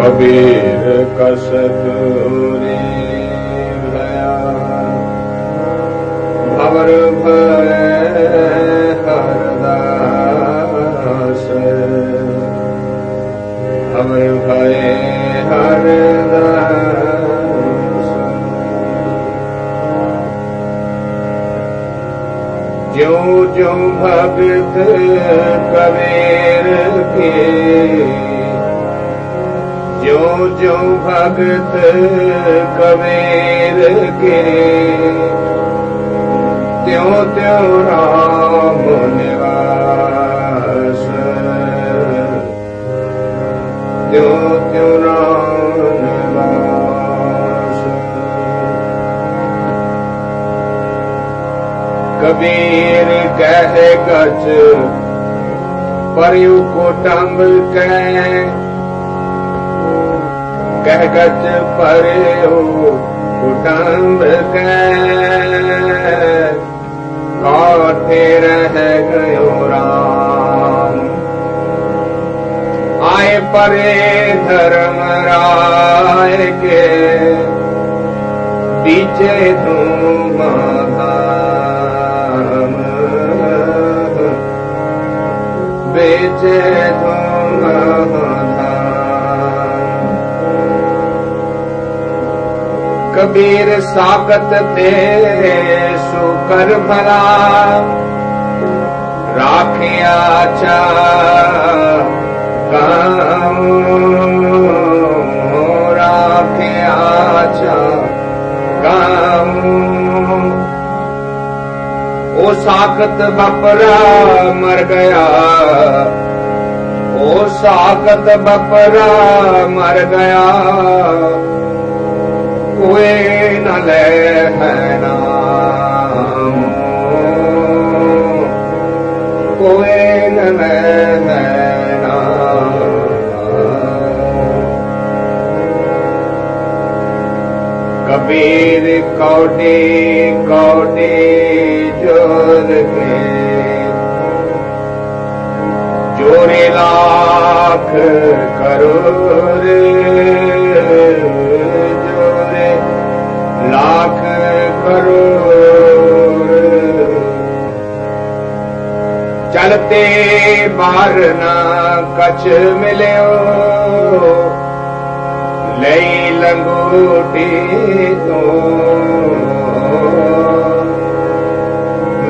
कबीर कसतूरी भया भवर भय हरदास भवर भय हरदास। ज्यों ज्यों भगत कबीर के ज्यों ज्यों भगत कबीर के त्यों त्यों राम निवास त्यों त्यों राम निवास। कबीर कह गच परयु कुटुंब कह गच परयु कुटुंब काठे रह गयो राम। आए परे धर्म राय के पीछे धूम धाम बेचे धूम धाम। कबीर साकत ते सुकर भला राखिया चा गाँव राखिया चा गाँव। ओ साकत बपरा मर गया ओ साकत बपरा मर गया कोई न ले है नाम कोई न ले है नाम। कबीर कौड़ी कौड़ी जोर के जोरे लाख करोड़ जोरे लाख करोड़। चलते बार ना कछ मिलो लई लंगोटी तो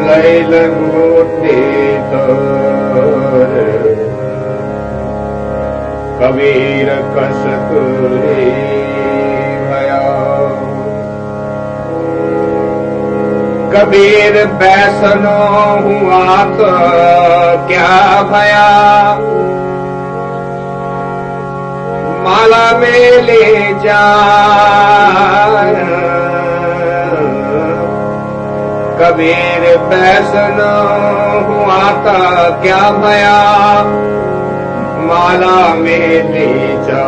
लई लंगोटी तो। कबीर कसतूरी भया कबीर बैसनो हुआ तो क्या भया माला में ले जा। कबीर बैसनो हुआ तो क्या भया माला में ले जा।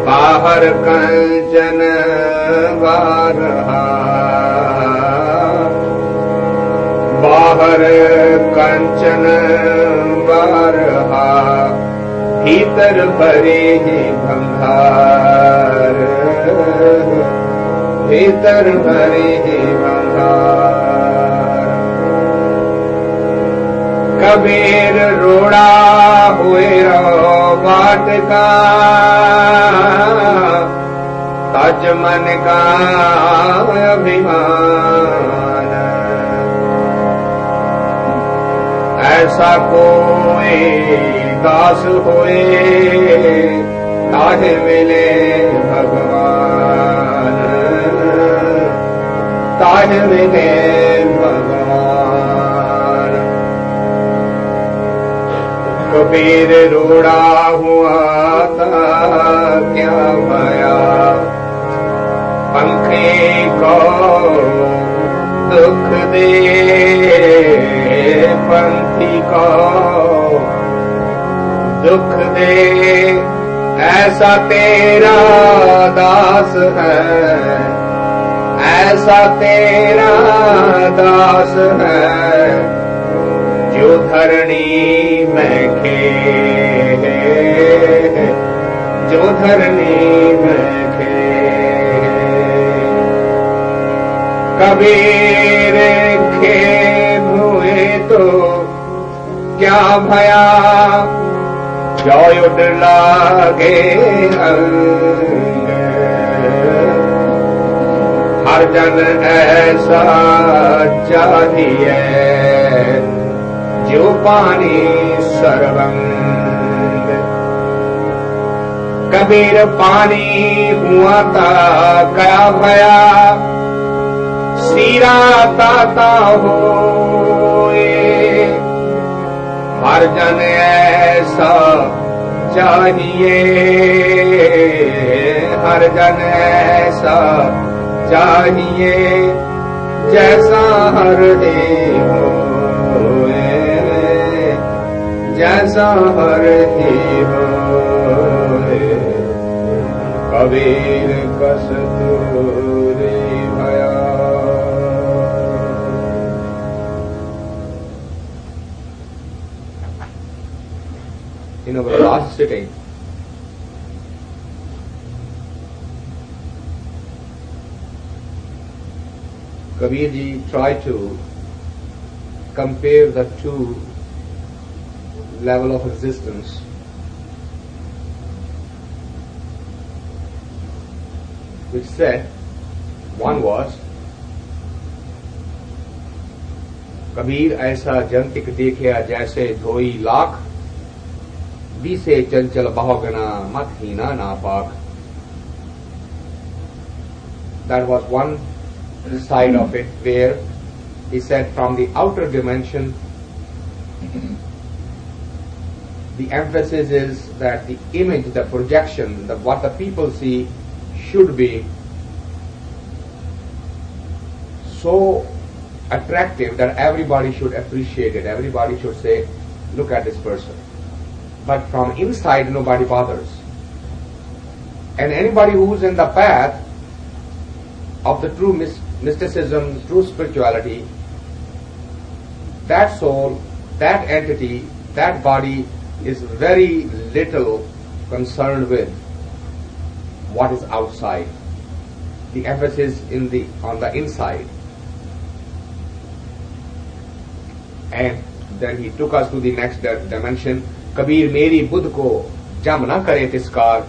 बाहर कंचन बारहा बाहर कंचन बारहा भीतर भरे भंगार भीतर भरे भंगार। कबीर रोड़ा हुए रो बाट का तज मन का अभिमान। ऐसा कोई दास होए ताहे मिले भगवान ताहे मिले भगवान। कबीर रोड़ा हुआ था क्या भया पंखे को दुख दे पंथी को दुख दे ऐसा तेरा दास है ऐसा तेरा दास है जो धरणी में खेले धरनी में थे। कबीर खेब हुए तो क्या भया, जय उड लागे अंग। हर जन ऐसा चाहिए जो पानी सरबंद। कबीर पानी हुआ था क्या भया, सीरा ताता होए। हर जन ऐसा चाहिए, हर जन ऐसा चाहिए जैसा हर देव होए, जैसा हर देव होए। कबीर कस्तूरी भया। In our last sitting, Kabir ji tried to compare the two level of existence. Which said, one was, Kabir ऐसा जंतिक देखिया जैसे धोई लाख, बीसे चंचल बहुगना मत हीना नापाक. That was one side of it, where he said from the outer dimension, the emphasis is that the image, the projection, what the people see should be so attractive that everybody should appreciate it. Everybody should say, look at this person. But from inside, nobody bothers. And anybody who's in the path of the true mysticism, true spirituality, that soul, that entity, that body is very little concerned with what is outside. The emphasis on the inside. And then he took us to the next dimension. Kabir मेरी बुद्ध को जम न करे तिस्कार,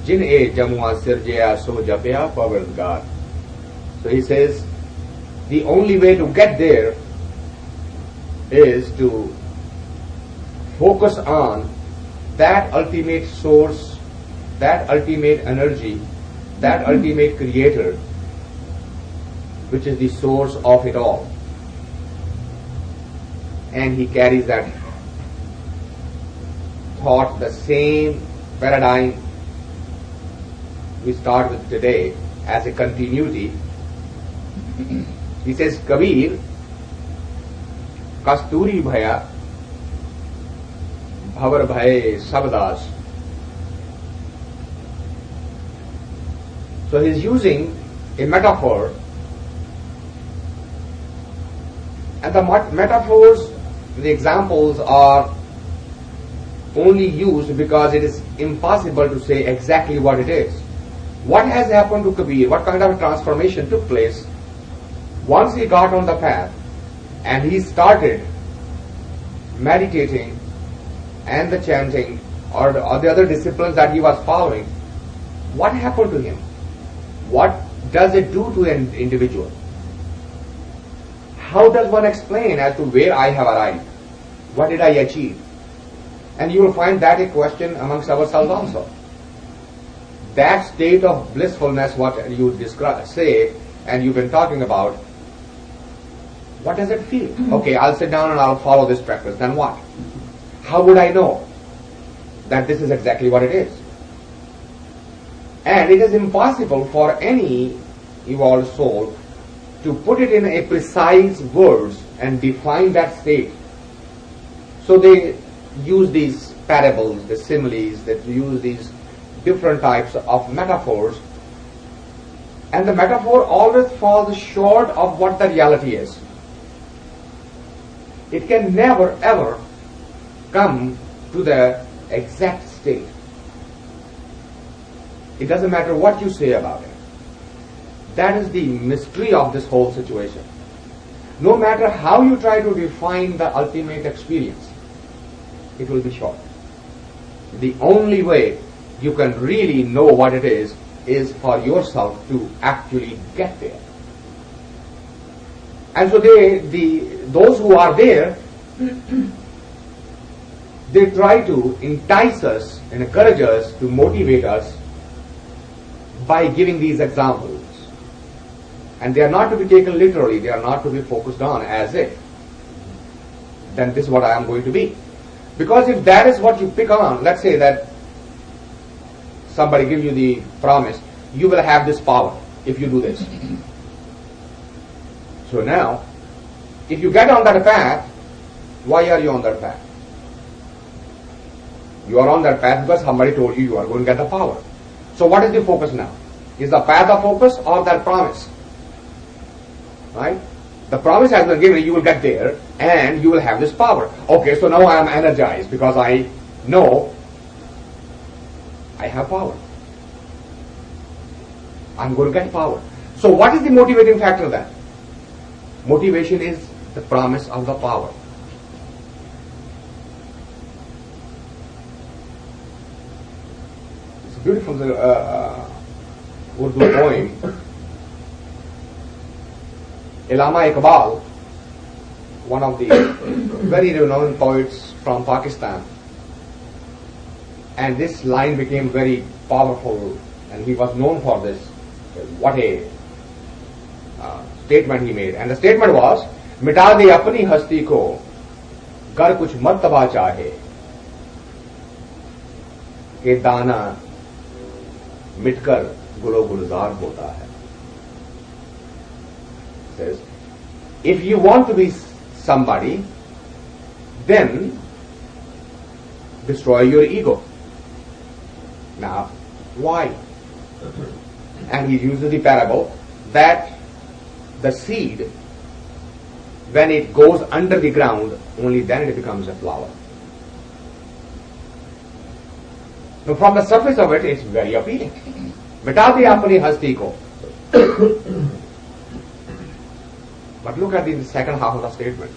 जिन ए जमुआ सिरजया सो जपया पवरदगार. So he says, the only way to get there is to focus on that ultimate source, that ultimate energy, that ultimate creator, which is the source of it all. And he carries that thought, the same paradigm we start with today as a continuity. He says, Kabir, Kasturi Bhaya, Bhavar Bhaye Sabdas. So he's using a metaphor, and the metaphors, the examples are only used because it is impossible to say exactly what it is. What has happened to Kabir? What kind of transformation took place once he got on the path and he started meditating and the chanting or the other disciplines that he was following? What happened to him? What does it do to an individual? How does one explain as to where I have arrived? What did I achieve? And you will find that a question amongst ourselves also. That state of blissfulness, what you say, and you've been talking about, what does it feel? Okay, I'll sit down and I'll follow this practice. Then what? How would I know that this is exactly what it is? And it is impossible for any evolved soul to put it in a precise words and define that state. So they use these parables, the similes, that use these different types of metaphors, and the metaphor always falls short of what the reality is. It can never ever come to the exact state. It doesn't matter what you say about it. That is the mystery of this whole situation. No matter how you try to define the ultimate experience, it will be short. The only way you can really know what it is for yourself to actually get there. And so those who are there, they try to entice us, encourage us, to motivate us by giving these examples. And they are not to be taken literally, they are not to be focused on as if, then this is what I am going to be. Because if that is what you pick on, let's say that somebody gives you the promise, you will have this power if you do this. So now, if you get on that path, why are you on that path? You are on that path because somebody told you are going to get the power. So what is the focus now? Is the path the focus or that promise? Right? The promise has been given, you will get there and you will have this power. Okay, so now I am energized because I know I have power. I'm going to get power. So what is the motivating factor then? Motivation is the promise of the power. It's a beautiful Urdu poem. Allama Iqbal, one of the very renowned poets from Pakistan, and this line became very powerful and he was known for this. What a statement he made. And the statement was, मिटा दे अपनी हस्ती को गर कुछ मर्तबा चाहे कि दाना मिटकर गुलो गुलजार होता है. Says, if you want to be somebody, then destroy your ego. Now, why? And he uses the parable that the seed, when it goes under the ground, only then it becomes a flower. Now, from the surface of it, it's very appealing. मिटा दे अपनी हस्ती को. But look at the second half of the statement.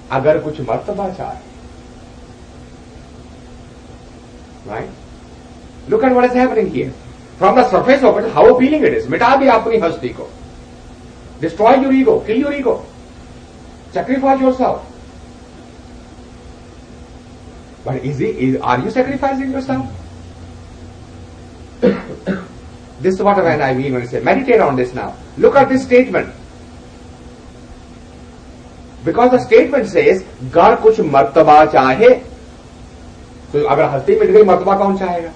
अगर कुछ मर्तबा चाहे. Right? Look at what is happening here. From the surface of it, how appealing it is. मिटा दे अपनी हस्ती को. Destroy your ego, kill your ego. Sacrifice yourself. But are you sacrificing yourself? This is what I mean when I say, meditate on this now. Look at this statement. Because the statement says, gar kuch martaba chahe. So, agar hasti mit gayi, martaba kaun chahega?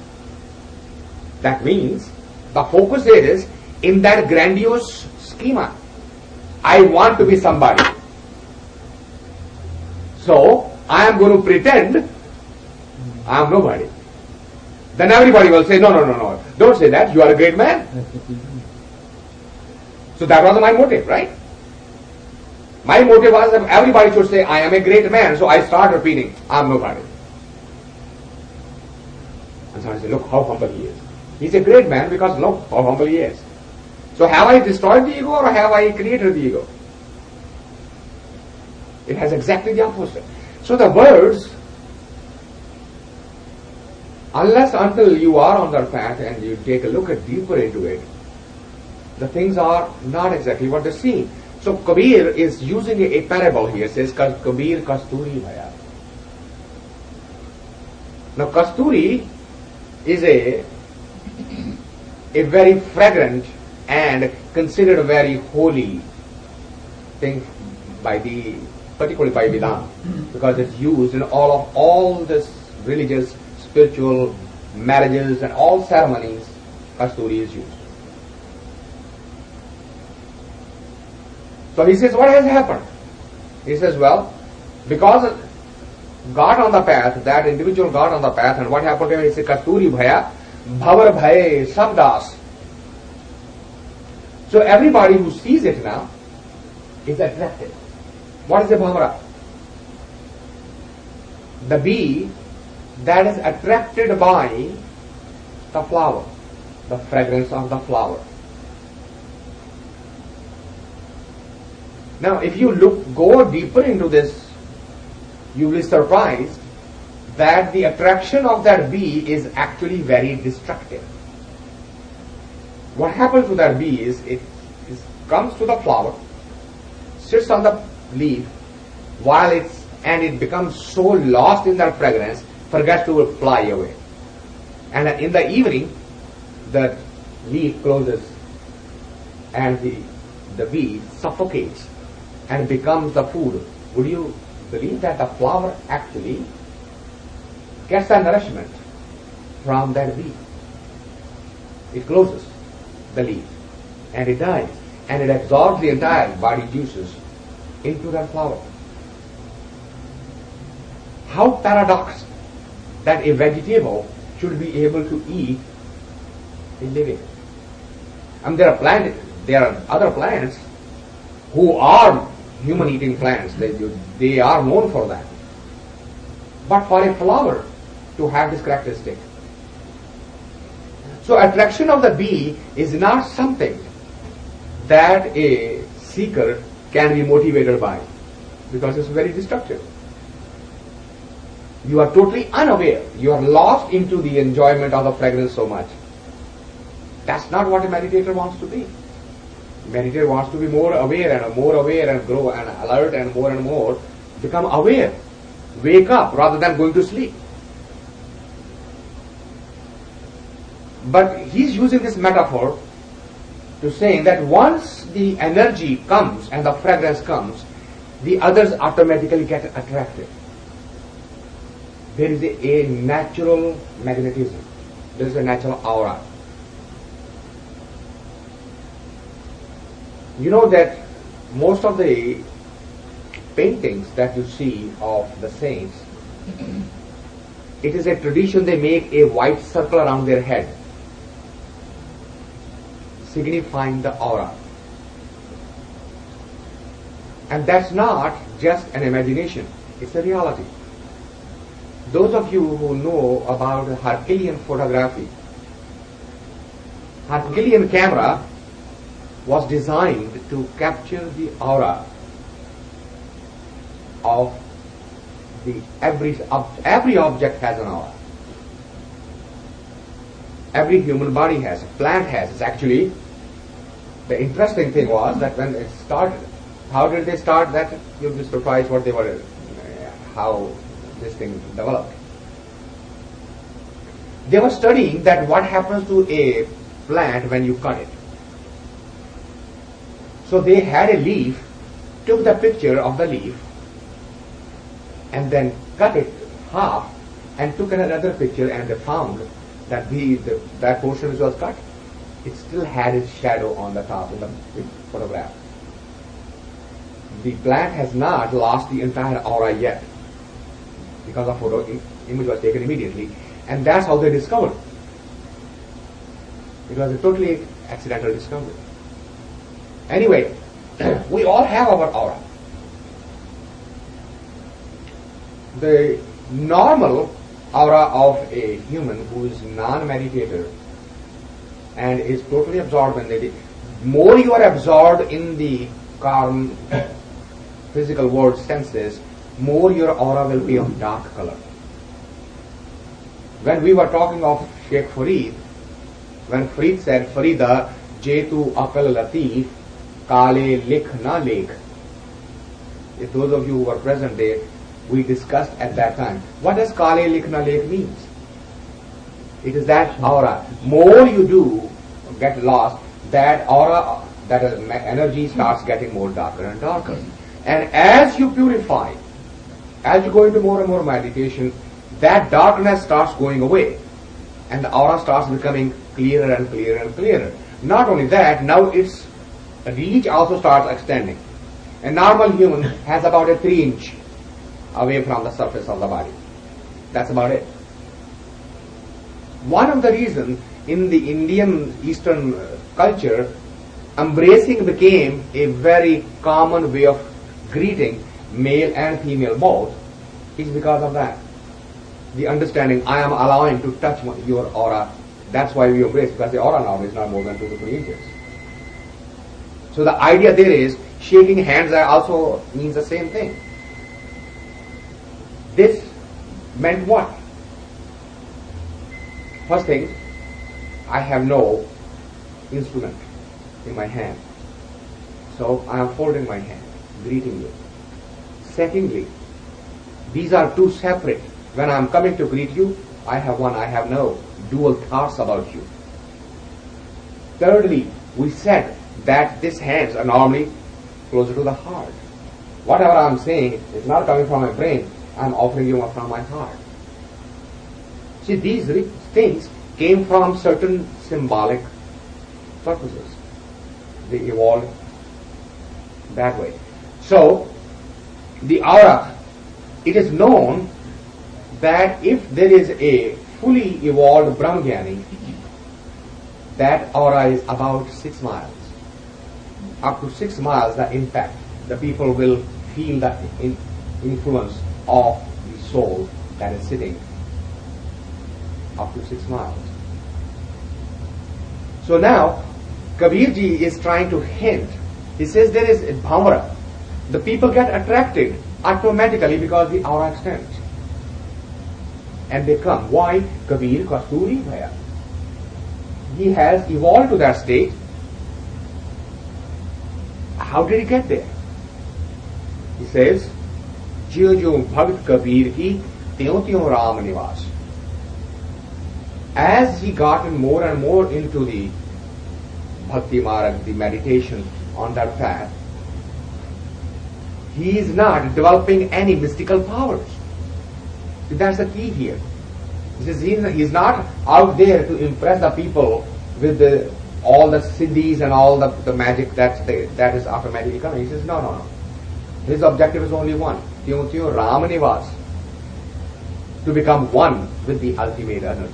That means, the focus is in that grandiose schema. I want to be somebody. So, I am going to pretend I am nobody. Then everybody will say, no, don't say that, you are a great man. So that was my motive, right? My motive was that everybody should say, I am a great man, so I start repeating, I am nobody. And somebody says, look how humble he is. He's a great man because look how humble he is. So have I destroyed the ego or have I created the ego? It has exactly the opposite. So the words, unless until you are on that path and you take a look at deeper into it, the things are not exactly what they seem. So Kabir is using a parable here. It says, Kabir Kasturi Bhaya. Now Kasturi is a very fragrant and considered a very holy thing particularly by Vedanta, because it's used in all this religious, spiritual marriages and all ceremonies. Kasturi is used. So he says, what has happened? He says, well, because got on the path, that individual got on the path, and what happened to him? He says, Kasturi Bhaya, Bhavar Bhaye Sabdas. So everybody who sees it now is attracted. What is a bhavara? The bee that is attracted by the flower, the fragrance of the flower. Now, if you go deeper into this, you will be surprised that the attraction of that bee is actually very destructive. What happens to that bee is it comes to the flower, sits on the leaf, and it becomes so lost in that fragrance, forgets to fly away. And in the evening, the leaf closes and the bee suffocates and becomes the food. Would you believe that the flower actually gets the nourishment from that bee? It closes the leaf and it dies, and it absorbs the entire body juices into that flower. How paradox that a vegetable should be able to eat a living. And there are other plants who are human-eating plants. They are known for that. But for a flower to have this characteristic. So attraction of the bee is not something that a seeker can be motivated by, because it's very destructive. You are totally unaware. You are lost into the enjoyment of the fragrance so much. That's not what a meditator wants to be. Meditator wants to be more aware and grow and alert and more become aware. Wake up rather than going to sleep. But he's using this metaphor to saying that once the energy comes and the fragrance comes, the others automatically get attracted. There is a natural magnetism. There is a natural aura. You know that most of the paintings that you see of the saints, it is a tradition they make a white circle around their head, signifying the aura. And that's not just an imagination, it's a reality. Those of you who know about Herculean photography, Herculean camera was designed to capture the aura of every object has an aura. Every human body has, a plant has. It's actually, the interesting thing was that when it started, how did they start that? You'll be surprised how this thing developed. They were studying that what happens to a plant when you cut it. So they had a leaf, took the picture of the leaf, and then cut it half, and took another picture, and they found that that portion which was cut, it still had its shadow on the top in the photograph. The plant has not lost the entire aura yet, because the image was taken immediately, and that's how they discovered. It was a totally accidental discovery. Anyway, we all have our aura. The normal aura of a human who is non-meditator and is totally absorbed in the more you are absorbed in the calm physical world senses, more your aura will be of dark color. When we were talking of Sheikh Farid, when Farid said, Farida, Jetu Akal Latif, Kale Likh Na Lekh. If those of you who were present there, we discussed at that time. What does Kale Likh Na Lekh means? It is that aura. More you do get lost, that aura, that energy starts getting more darker and darker. And as you purify, as you go into more and more meditation, that darkness starts going away, and the aura starts becoming clearer and clearer and clearer. Not only that, now its reach also starts extending. A normal human has about a 3-inch away from the surface of the body. That's about it. One of the reasons in the Indian Eastern culture, embracing became a very common way of greeting, male and female both, is because of that. The understanding, I am allowing to touch your aura That's why we embrace, because the aura norm is not more than 2 to 3 inches. So the idea there is, shaking hands also means the same thing. This meant what? First thing, I have no instrument in my hand. So I am folding my hand, greeting you. Secondly, these are two separate. When I am coming to greet you, I have one, I have no dual thoughts about you. Thirdly, we said that these hands are normally closer to the heart. Whatever I am saying is not coming from my brain, I am offering you from my heart. See, these things came from certain symbolic purposes. They evolved that way. So, the aura, it is known that if there is a fully evolved Brahmajnani, that aura is about 6 miles. Up to 6 miles, the impact, the people will feel the influence of the soul that is sitting up to 6 miles. So now, Kabir ji is trying to hint. He says there is a bhamara. The people get attracted automatically because the aura extends. And they come. Why? Kabir Kasturi Bhaya. He has evolved to that state. How did he get there? He says, Jiyo jo Bhagat Kabir ki tyon tyon Ram Nivas. As he gotten more and more into the Bhakti Marg, the meditation on that path, he is not developing any mystical powers. So that's the key here. He says he is not out there to impress the people with all the siddhis and all the magic that is automatically coming. He says, no. His objective is only one. Tyon tyon Ram Nivas. To become one with the ultimate energy.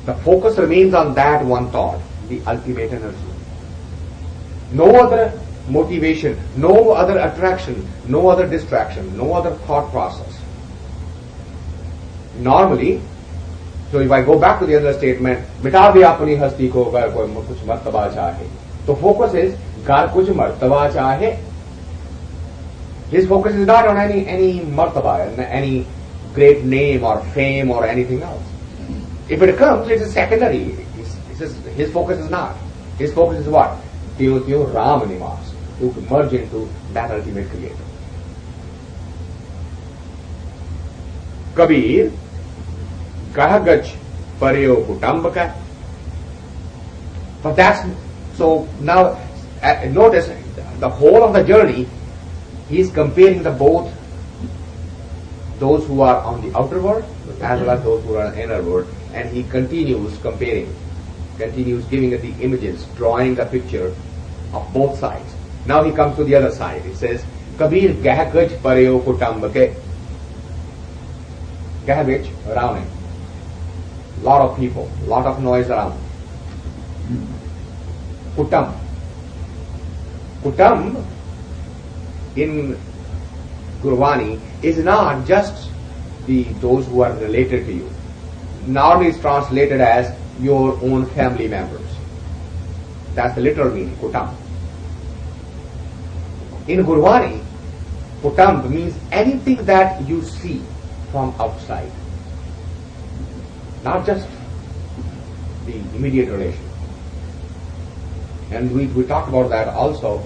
The focus remains on that one thought, the ultimate energy. No other motivation, no other attraction, no other distraction, no other thought process. Normally, so if I go back to the other statement, मिटा दे अपनी हस्ती को अगर कोई कुछ मर्तबा चाहे, तो focus is gar kuch martaba chahe. His focus is not on any martaba, any great name or fame or anything else. If it comes, it is secondary. His focus is not. His focus is what? Tyon tyon Ram Nivas, to merge into that ultimate creator. Kabir, Kahagach Paryo Kutambaka. But that's, so now notice the whole of the journey, he is comparing the both those who are on the outer world as well as those who are on the inner world, and he continues comparing, continues giving the images, drawing the picture of both sides. Now he comes to the other side. He says, Kabir Gahagaj Paryo Kutambake. Garbage around him. Lot of people, lot of noise around. Kutam. Kutam in Gurvani is not just those who are related to you. Normally it's translated as your own family members. That's the literal meaning, Kutam. In Gurvani, Kutam means anything that you see from outside, not just the immediate relation. And we talked about that also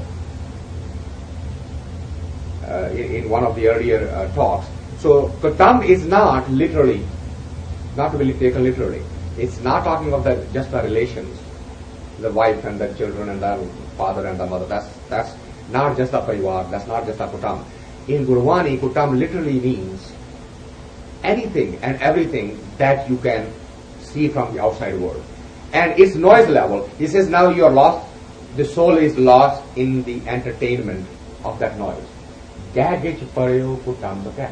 in one of the earlier talks. So Kutam is not literally, not to be taken literally. It's not talking of just the relations, the wife and the children and the father and the mother. That's not just a parivar, that's not just a Kutam. In Gurvani, Kutam literally means anything and everything that you can see from the outside world. And its noise level, he says now you are lost, the soul is lost in the entertainment of that noise. Gagich Paryo Kutambaka.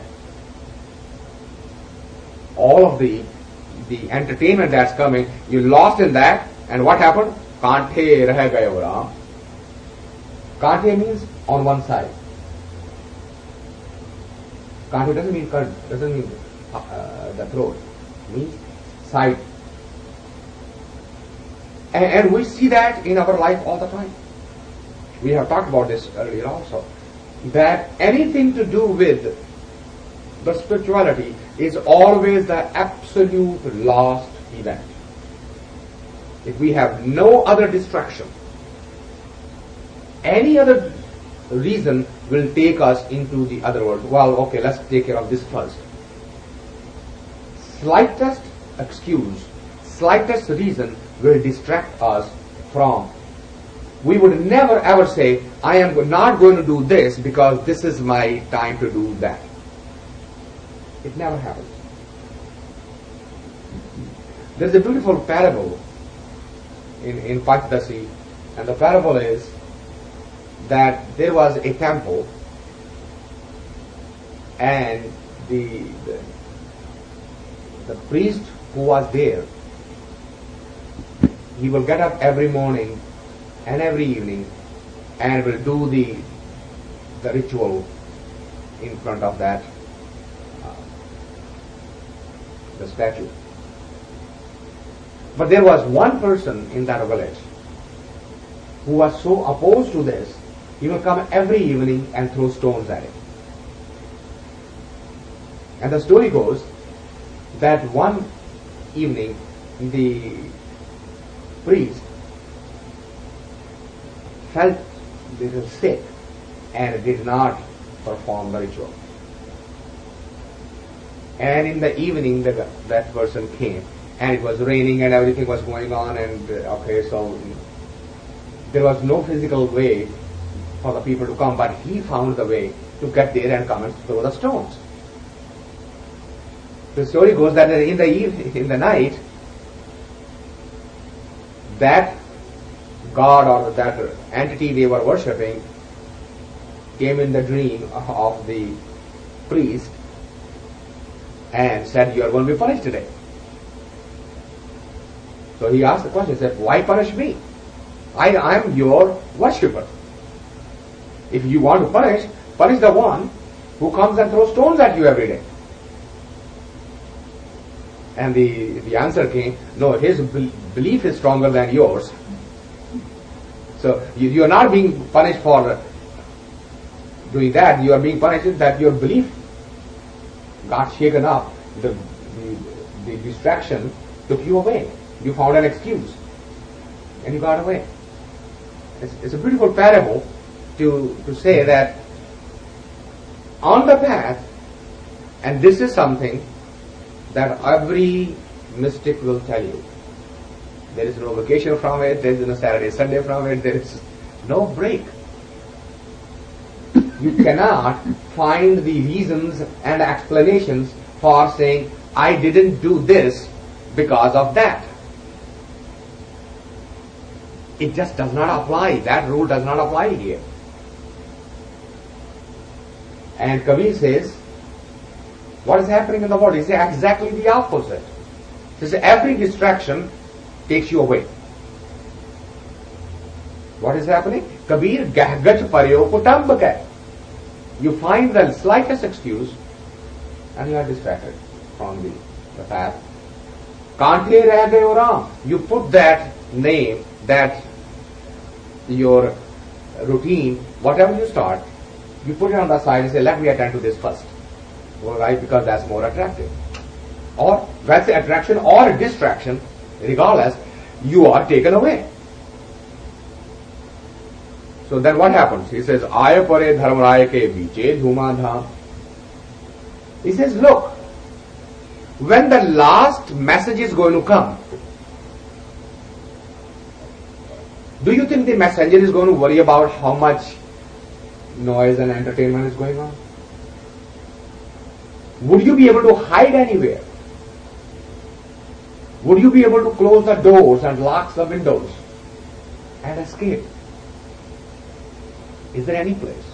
All of the entertainment that's coming, you're lost in that, and what happened? Kanthe rahe gayo Ram. Kanthe means on one side. Kanthe doesn't mean the throat. It means side. And we see that in our life all the time. We have talked about this earlier also. That anything to do with the spirituality is always the absolute last event. If we have no other distraction, any other reason will take us into the other world. Well, okay, let's take care of this first. Slightest excuse, slightest reason will distract us from. We would never ever say, I am not going to do this because this is my time to do that. It never happens. There's a beautiful parable in Panchadasi, and the parable is that there was a temple, and the priest who was there, he will get up every morning and every evening and will do the ritual in front of that the statue. But there was one person in that village who was so opposed to this, he will come every evening and throw stones at it. And the story goes that one evening the priest felt a little sick and did not perform the ritual. And in the evening that person came, and it was raining and everything was going on, and so there was no physical way for the people to come, but he found the way to get there and come and throw the stones. The story goes that in the night, that god or that entity they were worshipping came in the dream of the priest and said, "You are going to be punished today." So he asked the question, he said, "Why punish me? I am your worshipper. If you want to punish the one who comes and throws stones at you every day." And the answer came, no, his belief is stronger than yours. So you are not being punished for doing that, you are being punished that your belief got shaken up. The distraction took you away. You found an excuse and you got away. It's a beautiful parable to say that on the path, and this is something that every mystic will tell you. There is no vacation from it, there is no Saturday, Sunday from it, there is no break. You cannot find the reasons and explanations for saying, I didn't do this because of that. It just does not apply. That rule does not apply here. And Kabir says, what is happening in the world is exactly the opposite. He says every distraction takes you away. What is happening? Kabir gahgach paryo kutambaka. You find the slightest excuse and you are distracted from the path. Kante reh gaye ram. You put that name, that your routine, whatever you start, you put it on the side and say, let me attend to this first. Why? Because that's more attractive. Or that's the attraction or distraction, regardless, you are taken away. So then what happens? He says, Aya pare dharmaraya ke biche dhuma dham. He says, look, when the last message is going to come, do you think the messenger is going to worry about how much noise and entertainment is going on? Would you be able to hide anywhere? Would you be able to close the doors and lock the windows and escape? Is there any place?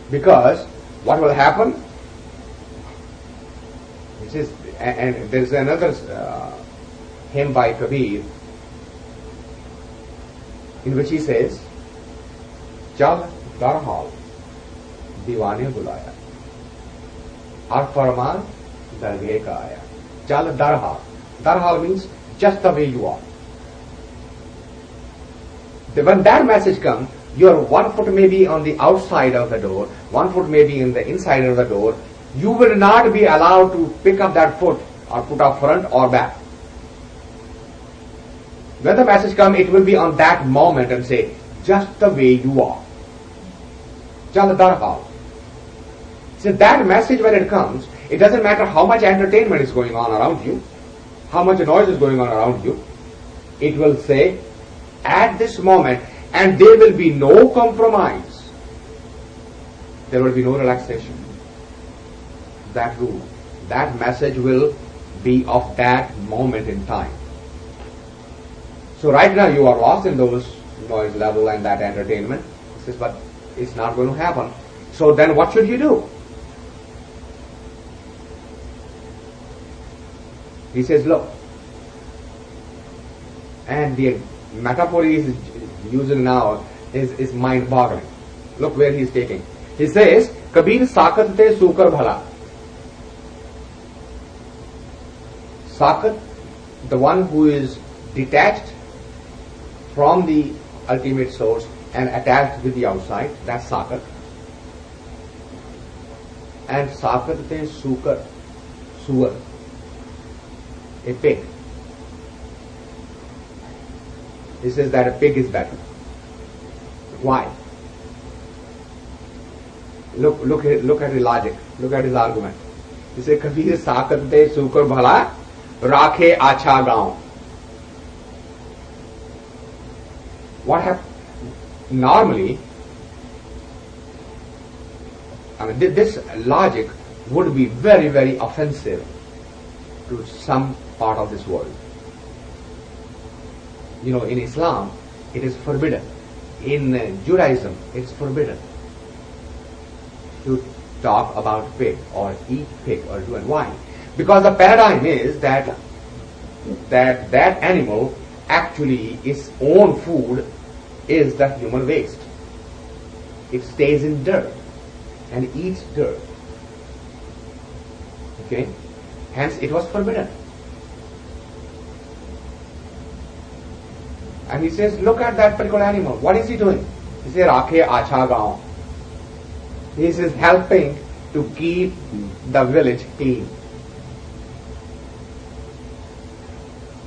Because what will happen? It says, and there is another hymn by Kabir in which he says, Chal darhal दीवाने बुलाया और फरमान दरगाह का आया. Chal darhal. Darhal means just the way you are. When that message comes, your 1 foot may be on the outside of the door, 1 foot may be in the inside of the door. You will not be allowed to pick up that foot or put up front or back. When the message comes, it will be on that moment and say, just the way you are. Chal darhal. So that message when it comes, it doesn't matter how much entertainment is going on around you, how much noise is going on around you. It will say, at this moment, and there will be no compromise. There will be no relaxation. That rule, that message will be of that moment in time. So right now you are lost in those noise level and that entertainment. He says, but it's not going to happen. So then what should you do? He says, look, and the metaphor he is using now is mind-boggling. Look where he is taking. He says, Kabir sakat te sukar bhala. Sakat, the one who is detached from the ultimate source and attached with the outside, that's sakat. And sakat te sukar, suwar, a pig. He says that a pig is better. Why? Look at his logic. Look at his argument. He says, Kabir sakat de sukar bhala, rakhe acha gaon. What happens? Normally, I mean, this logic would be very, very offensive to some part of this world. You know, in Islam, it is forbidden. In Judaism, it's forbidden to talk about pig or eat pig or do and why. Because the paradigm is that animal actually its own food is the human waste. It stays in dirt and eats dirt. Okay? Hence it was forbidden. And he says, look at that particular animal. What is he doing? He says, Rakhe acha gaon. He says, helping to keep the village clean.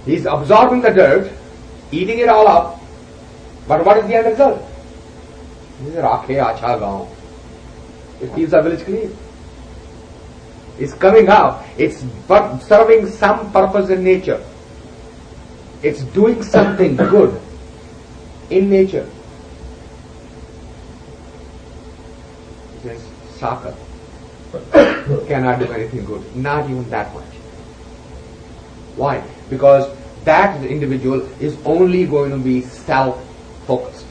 He's absorbing the dirt, eating it all up. But what is the end result? He says, Rakhe acha gaon. It keeps the village clean. It's coming out. It's but serving some purpose in nature. It's doing something good in nature. This sakat cannot do anything good, not even that much. Why? Because that individual is only going to be self-focused.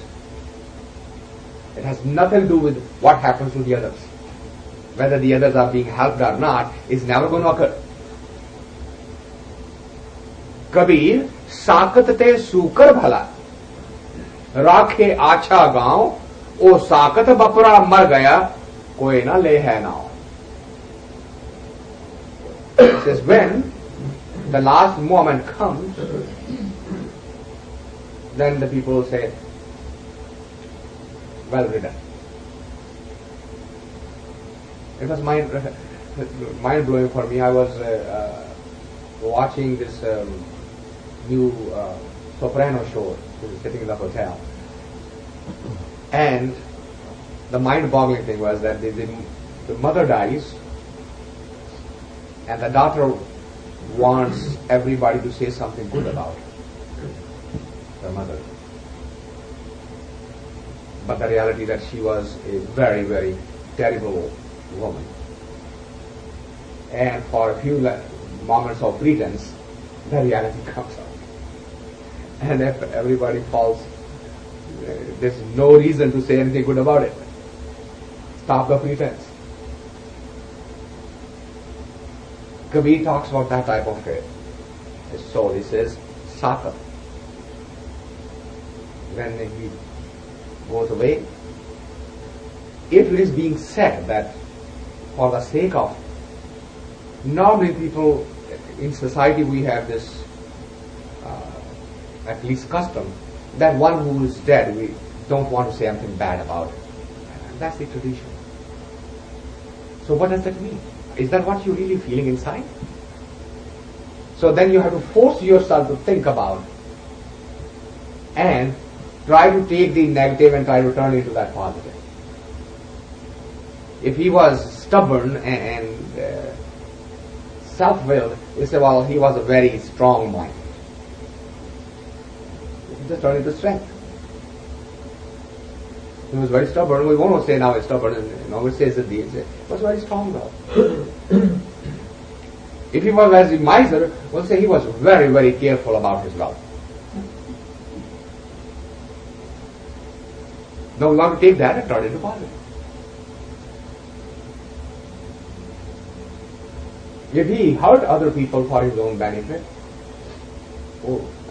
It has nothing to do with what happens to the others. Whether the others are being helped or not is never going to occur. Kabir साकत ते सूकर भला राखे आछा गांव ओ साकत बपरा मर गया कोई ना ले है नाव. Says when the last moment comes, then the people say, well written. It was mind blowing for me. I was watching this new soprano show, which is sitting in the hotel, and the mind-boggling thing was that the mother dies, and the daughter wants everybody to say something good about the mother. But the reality that she was a very, very terrible woman, and for a few moments of pretense, the reality comes out. And if everybody falls, there's no reason to say anything good about it. Stop the pretense. Kabir talks about that type of faith. So he says, Saka. When he goes away, if it is being said that for the sake of, normally people in society we have this at least custom, that one who is dead, we don't want to say anything bad about it. And that's the tradition. So what does that mean? Is that what you're really feeling inside? So then you have to force yourself to think about and try to take the negative and try to turn it into that positive. If he was stubborn and self-willed, you say, well, he was a very strong mind. Just turn it to strength. He was very stubborn. We won't say now he's stubborn, and now it says that he was very strong though. If he was as a miser, we'll say he was very, very careful about his wealth. Now we want to take that and turn it into positive. If he hurt other people for his own benefit,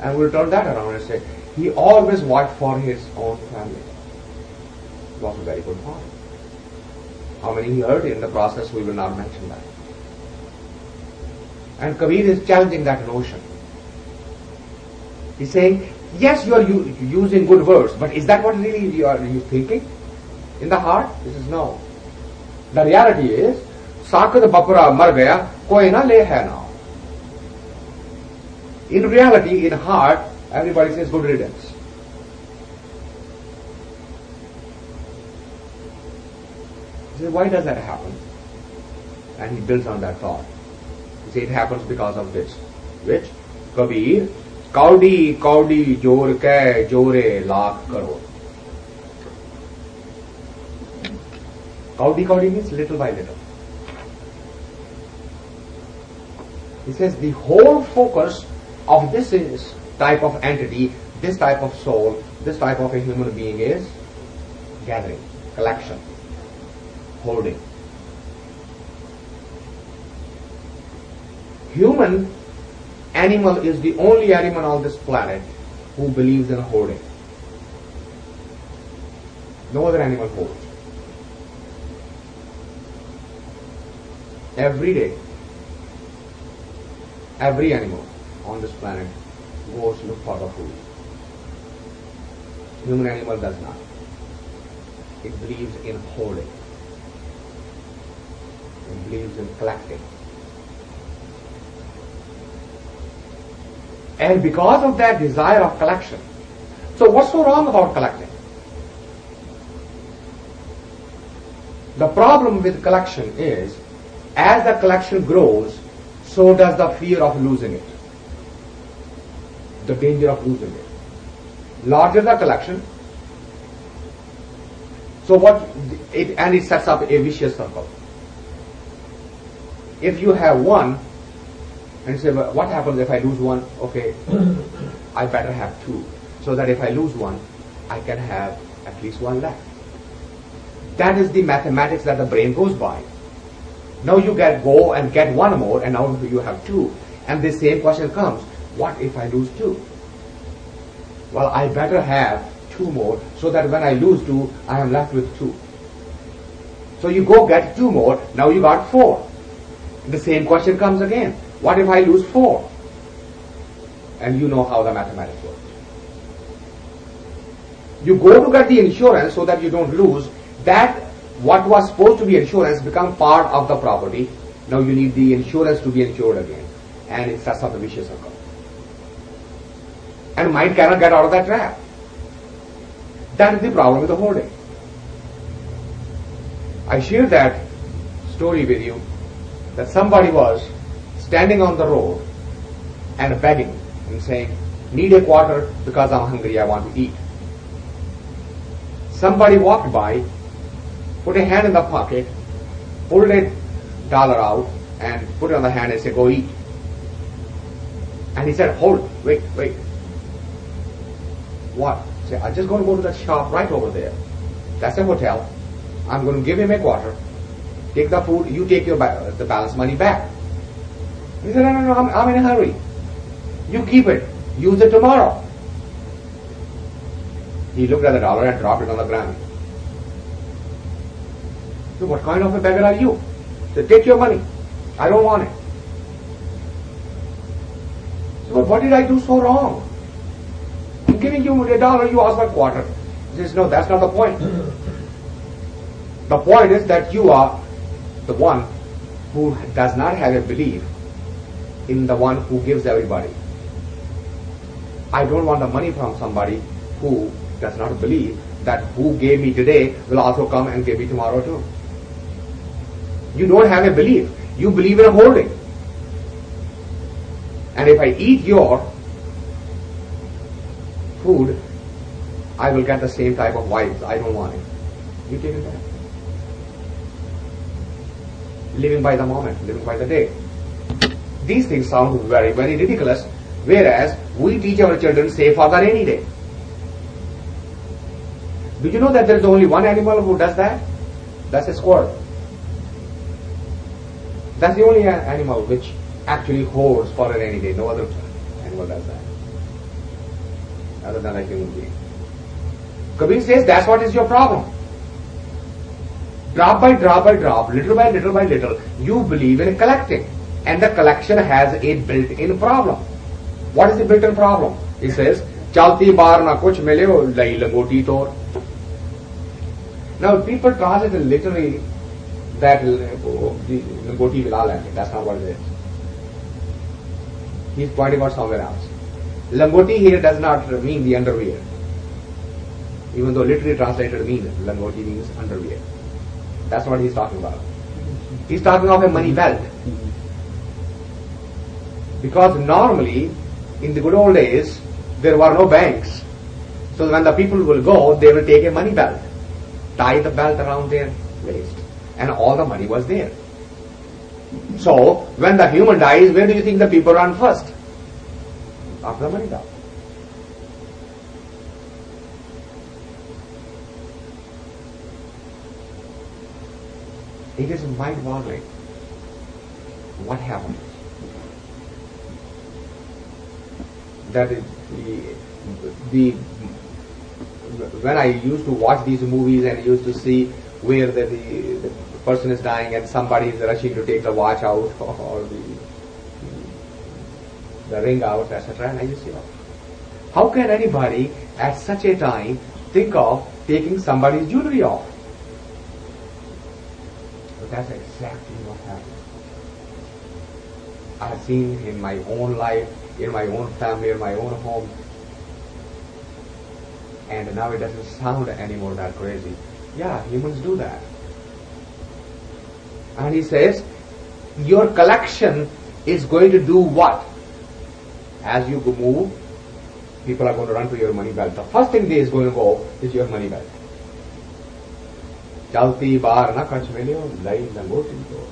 and we'll turn that around and say, he always watched for his own family. It was a very good point. How many he hurt in the process, we will not mention that. And Kabir is challenging that notion. He's saying, yes, you are using good words, but is that what really you are thinking? In the heart? This is no. The reality is, Sakad Bapura mar gaya, koi na le hai now. In reality, in heart, everybody says good riddance. He says, why does that happen? And he builds on that thought. He says, it happens because of this. Which? Kabir, kaudi kaudi jor ke jore lakh karo. Kaudi means little by little. He says the whole focus of this is type of entity, this type of soul, this type of a human being is gathering, collection, holding. Human animal is the only animal on this planet who believes in holding. No other animal holds. Every day, every animal on this planet goes to look for the food. Human animal does not. It believes in holding. It believes in collecting. And because of that desire of collection, so what's so wrong about collecting? The problem with collection is, as the collection grows, so does the fear of losing it. The danger of losing it. Larger the collection, so it sets up a vicious circle. If you have one, and you say, well, what happens if I lose one? Okay, I better have two, so that if I lose one, I can have at least one left. That is the mathematics that the brain goes by. Now you go and get one more, and now you have two. And the same question comes, what if I lose two? Well, I better have two more, so that when I lose two, I am left with two. So you go get two more, now you got four. The same question comes again. What if I lose four? And you know how the mathematics works. You go to get the insurance so that you don't lose. That what was supposed to be insurance become part of the property. Now you need the insurance to be insured again. And it sets up a vicious circle. And mind cannot get out of that trap. That is the problem with the holding. I shared that story with you, that somebody was standing on the road and begging and saying, need a quarter because I'm hungry, I want to eat. Somebody walked by, put a hand in the pocket, pulled $1 out and put it on the hand and said, go eat. And he said, hold, wait. What? Say, I'm just going to go to that shop right over there. That's a hotel. I'm going to give him a quarter. Take the food, you take the balance money back. He said, no, I'm in a hurry. You keep it. Use it tomorrow. He looked at the dollar and dropped it on the ground. So what kind of a beggar are you? He said, take your money. I don't want it. So what did I do so wrong? giving you $1, you ask for a quarter. He says, no, that's not the point. The point is that you are the one who does not have a belief in the one who gives everybody. I don't want the money from somebody who does not believe that who gave me today will also come and give me tomorrow too. You don't have a belief. You believe in a holding. And if I eat your food, I will get the same type of vibes. I don't want it. You take it back. Living by the moment, living by the day. These things sound very, very ridiculous, whereas we teach our children save for the rainy day. Do you know that there is only one animal who does that? That's a squirrel. That's the only animal which actually holds for a rainy day. No other animal does that, other than a human being. Kabir says that's what is your problem. Drop by drop by drop, little by little by little, you believe in collecting. And the collection has a built-in problem. What is the built-in problem? He says, Chalti bar na kuch mile lai langoti tor. Now people translate it literally that langoti will all end. That's not what it is. He's pointing out somewhere else. Langoti here does not mean the underwear. Even though literally translated means langoti means underwear. That's what he's talking about. He's talking of a money belt. Because normally, in the good old days, there were no banks. So when the people will go, they will take a money belt, tie the belt around their waist, and all the money was there. So when the human dies, where do you think the people run first? After the money belt. It is mind-boggling. What happened? That when I used to watch these movies and used to see where the person is dying and somebody is rushing to take the watch out or the ring out, etc. And I just say, how can anybody at such a time think of taking somebody's jewelry off? But that's exactly what happened. I have seen in my own life, in my own family, in my own home. And now it doesn't sound anymore that crazy. Yeah, humans do that. And he says, your collection is going to do what? As you move, people are going to run to your money belt. The first thing they is going to go is your money belt. Chalti bar na kach melio lai langoti to.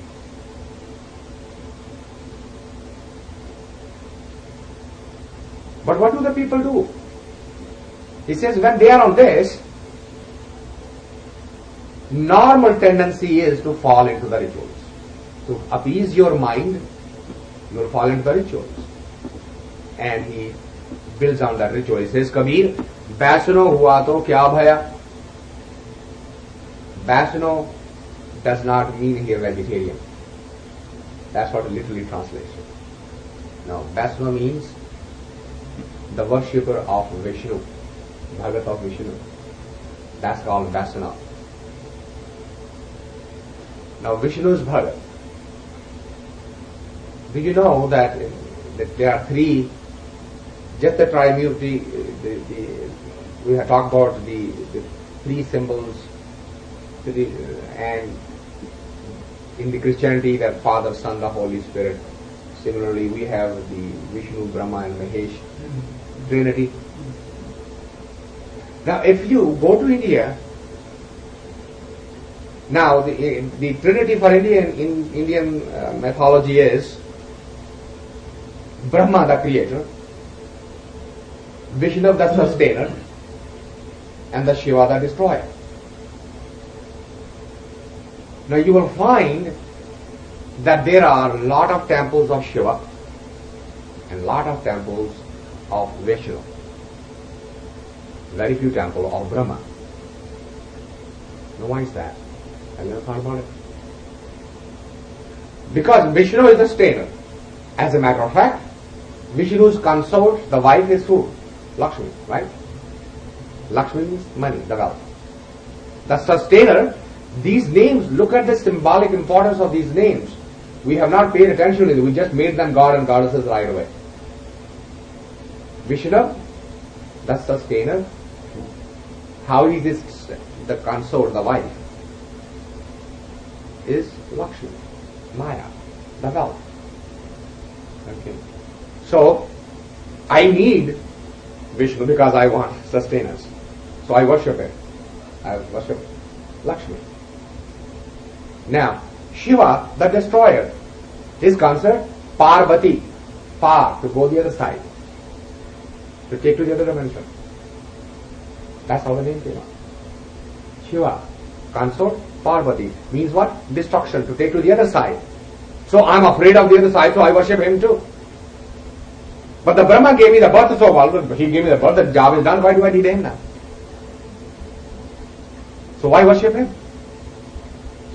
But what do the people do? He says when they are on this, normal tendency is to fall into the rituals. To appease your mind, you will fall into the rituals. And he builds on that ritual. He says, Kabir, Vaishno hua to kya bhaya? Vaishno does not mean here vegetarian. That's what it literally translates. Now, Vaishno means the worshipper of Vishnu, Bhagat of Vishnu. That's called Vaishno. Now, Vishnu's Bhagat. Do you know that there are three, just the trimurti, we have talked about the three symbols, and in the Christianity, the Father, Son, the Holy Spirit. Similarly, we have the Vishnu, Brahma and Mahesh Trinity. Now, if you go to India, now the Trinity for Indian mythology is Brahma the creator, Vishnu the sustainer, and the Shiva the destroyer. Now you will find that there are a lot of temples of Shiva and a lot of temples of Vishnu. Very few temples of Brahma. Now why is that? Have you ever thought about it? Because Vishnu is the sustainer. As a matter of fact, Vishnu's consort, the wife, is who? Lakshmi, right? Lakshmi means money, the wealth. The sustainer, these names, look at the symbolic importance of these names. We have not paid attention to it, we just made them god and goddesses right away. Vishnu, the sustainer. How is this the consort, the wife? Is Lakshmi, Maya, the wealth. Okay. So, I need Vishnu because I want sustenance. So I worship it. I worship Lakshmi. Now, Shiva, the destroyer. His concert, Parvati. Par, to go the other side. To take to the other dimension. That's how the name came out. Shiva, consort, Parvati. Means what? Destruction, to take to the other side. So I'm afraid of the other side, so I worship him too. But the Brahma gave me the birth, so well, he gave me the birth, the job is done, why do I need him now? So why worship him?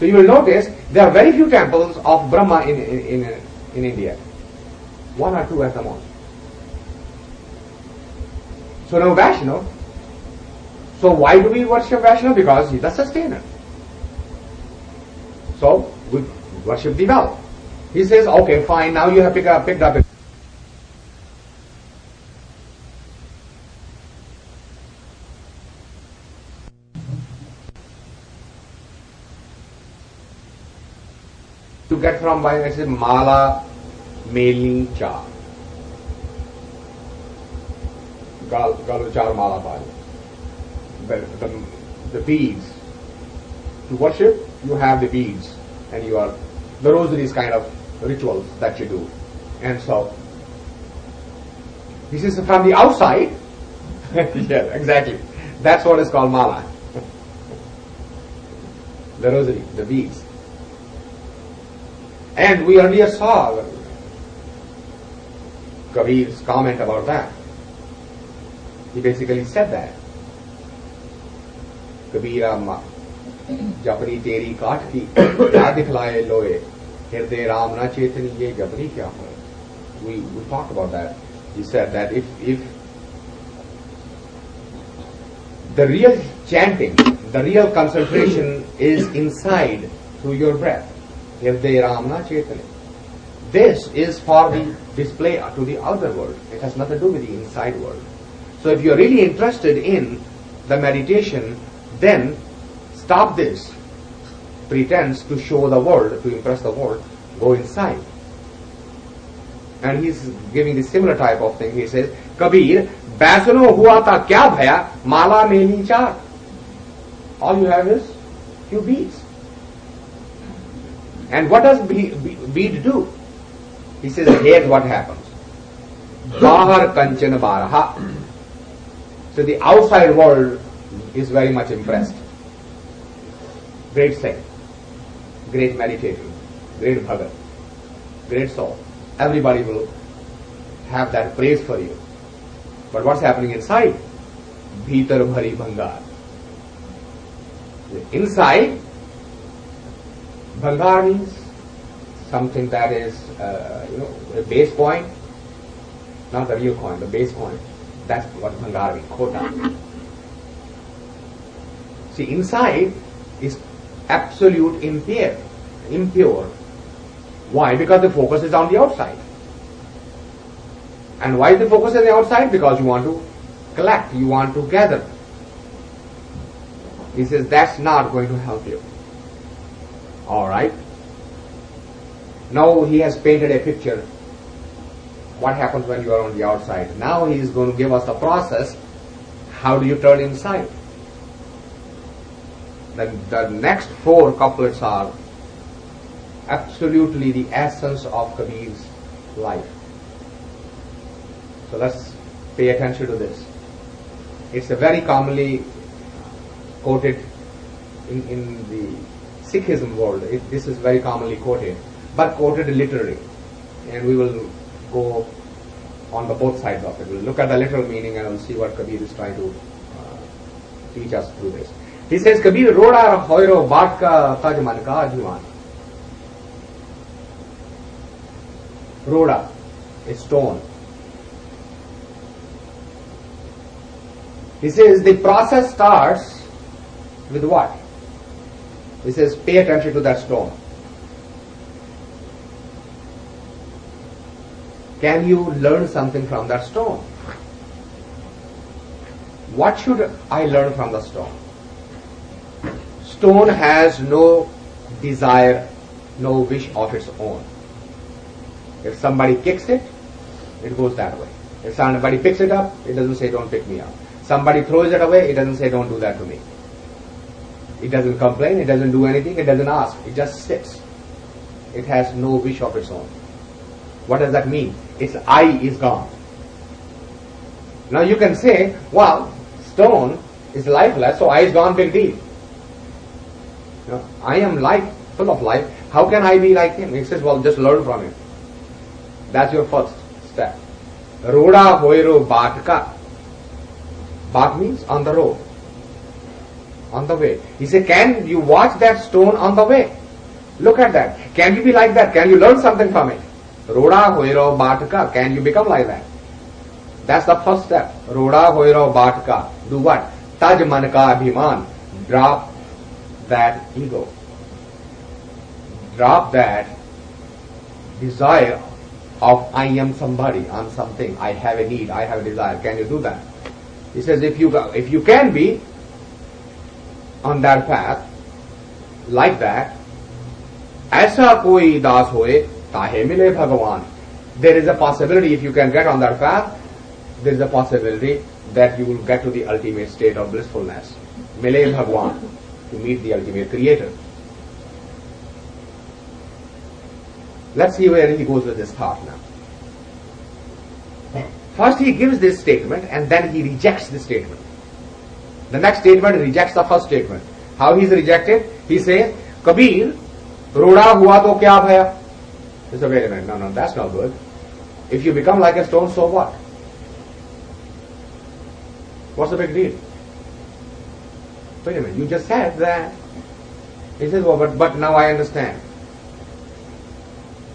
So you will notice there are very few temples of Brahma in India. One or two at the most. So now Vaishnav. So why do we worship Vaishnav? Because he's the sustainer. So we worship the well. He says, okay, fine, now you have picked up it. To get from by it says Mala Meli Char. Galu Char Mala Pali. The beads. To worship, you have the beads, and you are the rosaries kind of rituals that you do. And so, this is from the outside. Yeah, exactly. That's what is called mala. The rosary, the beads. And we earlier saw Kabir's comment about that. He basically said that. Kabira ma jabri teri kaat ki kya dikhlaye loe hirde ram na chetani ye jabri kya ho. We talked about that. He said that if the real chanting, the real concentration is inside through your breath, hirde ram na chetani, this is for the display to the outer world. It has nothing to do with the inside world. So if you are really interested in the meditation, then stop this pretense to show the world, to impress the world, go inside. And he's giving the similar type of thing. He says, Kabir, Baisano hua ta kya bhaya, mala meli char. All you have is few beads. And what does bead do? He says, here's what happens. Bahar kanchan baraha. So the outside world is very much impressed. Great saint, great meditator, great Bhagat, great soul. Everybody will have that praise for you. But what's happening inside? Bhitar bhari bhangar. Inside, bhangar means something that is, a base coin, not the real coin, the base coin. That's what bhangar means, khota. See, inside is absolute impure. Why? Because the focus is on the outside. And why the focus is on the outside? Because you want to collect, you want to gather. He says that's not going to help you. Alright. Now he has painted a picture. What happens when you are on the outside? Now he is going to give us the process. How do you turn inside? The next four couplets are absolutely the essence of Kabir's life. So let's pay attention to this. It's a very commonly quoted in the Sikhism world. This is very commonly quoted, but quoted literally. And we will go on the both sides of it. We'll look at the literal meaning and we'll see what Kabir is trying to teach us through this. He says, Kabir roda hoiro batka tajman ka jivan. Roda, a stone. He says the process starts with what? He says pay attention to that stone. Can you learn something from that stone? What should I learn from the stone? Stone has no desire, no wish of its own. If somebody kicks it, it goes that way. If somebody picks it up, it doesn't say don't pick me up. Somebody throws it away, it doesn't say don't do that to me. It doesn't complain, it doesn't do anything, it doesn't ask, it just sits. It has no wish of its own. What does that mean? Its I is gone. Now you can say, well, stone is lifeless, so I is gone, big deal. No, I am life, full of life. How can I be like him? He says, well, just learn from him. That's your first step. Roda hoiro batka. Bat means on the road, on the way. He said, can you watch that stone on the way? Look at that. Can you be like that? Can you learn something from it? Roda hoiro batka. Can you become like that? That's the first step. Roda hoiro batka. Do what? Taj man ka abhiman. Drop that ego. Drop that desire of I am somebody, I'm something, I have a need, I have a desire. Can you do that? He says if you can be on that path like that, ऐसा कोई दास होए ताहे मिले भगवान. There is a possibility if you can get on that path, there is a possibility that you will get to the ultimate state of blissfulness. Mile Bhagwan, to meet the ultimate creator. Let's see where he goes with this thought now. First he gives this statement and then he rejects this statement. The next statement rejects the first statement. How he is rejected? He says, Kabir, roda hua to kya bhaya? He said, wait a minute, no, that's not good. If you become like a stone, so what? What's the big deal? Wait a minute, you just said that. He says, well, but now I understand.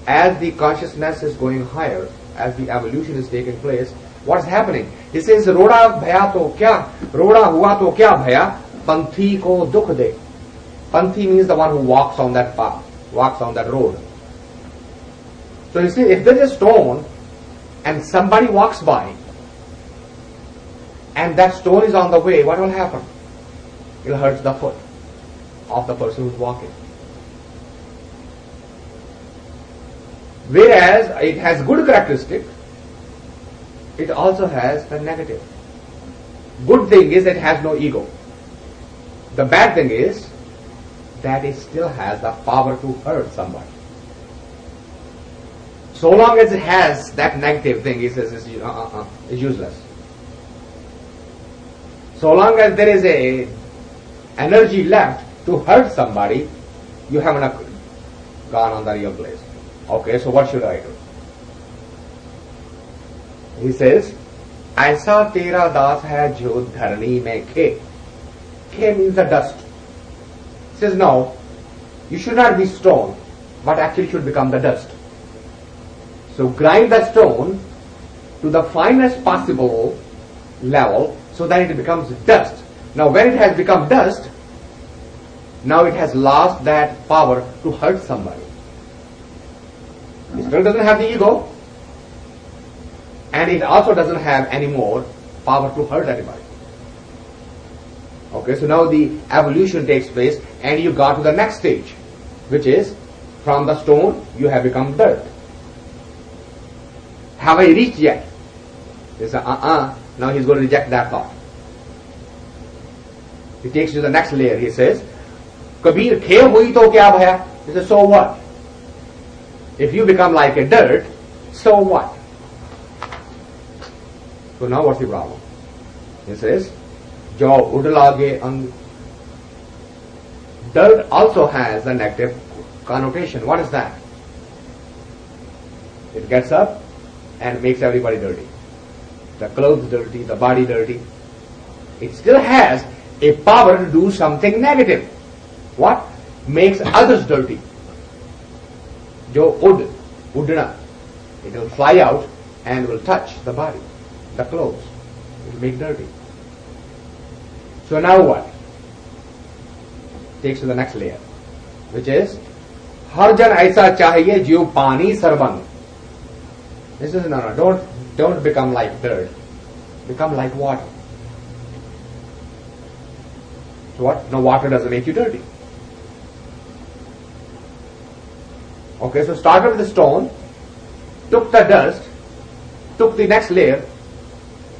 As the consciousness is going higher, as the evolution is taking place, what's happening? He says, Roda bhaya to kya? Roda hua to kya bhaya? Panthi ko dukh de. Panthi means the one who walks on that path, walks on that road. So you see, if there is a stone and somebody walks by and that stone is on the way, what will happen? It will hurt the foot of the person who is walking. Whereas it has good characteristic, it also has the negative. Good thing is it has no ego. The bad thing is that it still has the power to hurt somebody. So long as it has that negative thing, he says it's useless. So long as there is a energy left to hurt somebody, you haven't gone on the real place. Okay, so what should I do? He says, ऐसा तेरा दास है जो धरनी में खे. खे means the dust. He says, no, you should not be stone, but actually should become the dust. So grind the stone to the finest possible level so that it becomes dust. Now when it has become dust, now it has lost that power to hurt somebody. It still doesn't have the ego, and it also doesn't have any more power to hurt anybody. Okay, so now the evolution takes place and you got to the next stage, which is from the stone you have become dirt. Have I reached yet? He says, now he's going to reject that thought. He takes you to the next layer. He says, Kabir, khe hui to kya bhaya? He says, so what? If you become like a dirt, so what? So now what's the problem? He says, Jo ud lage ang. Dirt also has a negative connotation. What is that? It gets up and makes everybody dirty. The clothes dirty, the body dirty. It still has a power to do something negative. What? Makes others dirty. Jo udna. It will fly out and will touch the body, the clothes. It will make dirty. So now what? Takes to the next layer, which is हर जन ऐसा चाहिए जो पानी Sarbhang. This is no, don't become like dirt. Become like water. So what? No, water doesn't make you dirty. Okay, so started with the stone, took the dust, took the next layer,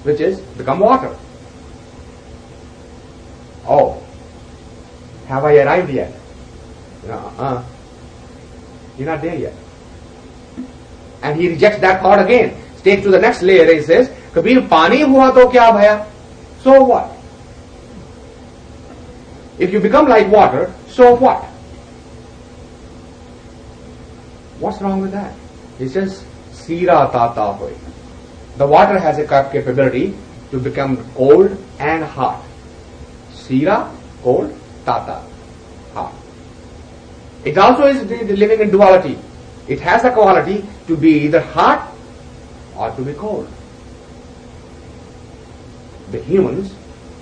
which is become water. Oh, have I arrived yet? You're not there yet. And he rejects that thought again. Takes to the next layer and he says, Kabir, pani hua to kya bhaya? So what? If you become like water, so what? What's wrong with that? He says, Sira tata hoy. The water has a capability to become cold and hot. Sira, cold, tata, hot. It also is living in duality. It has the quality to be either hot or to be cold. The humans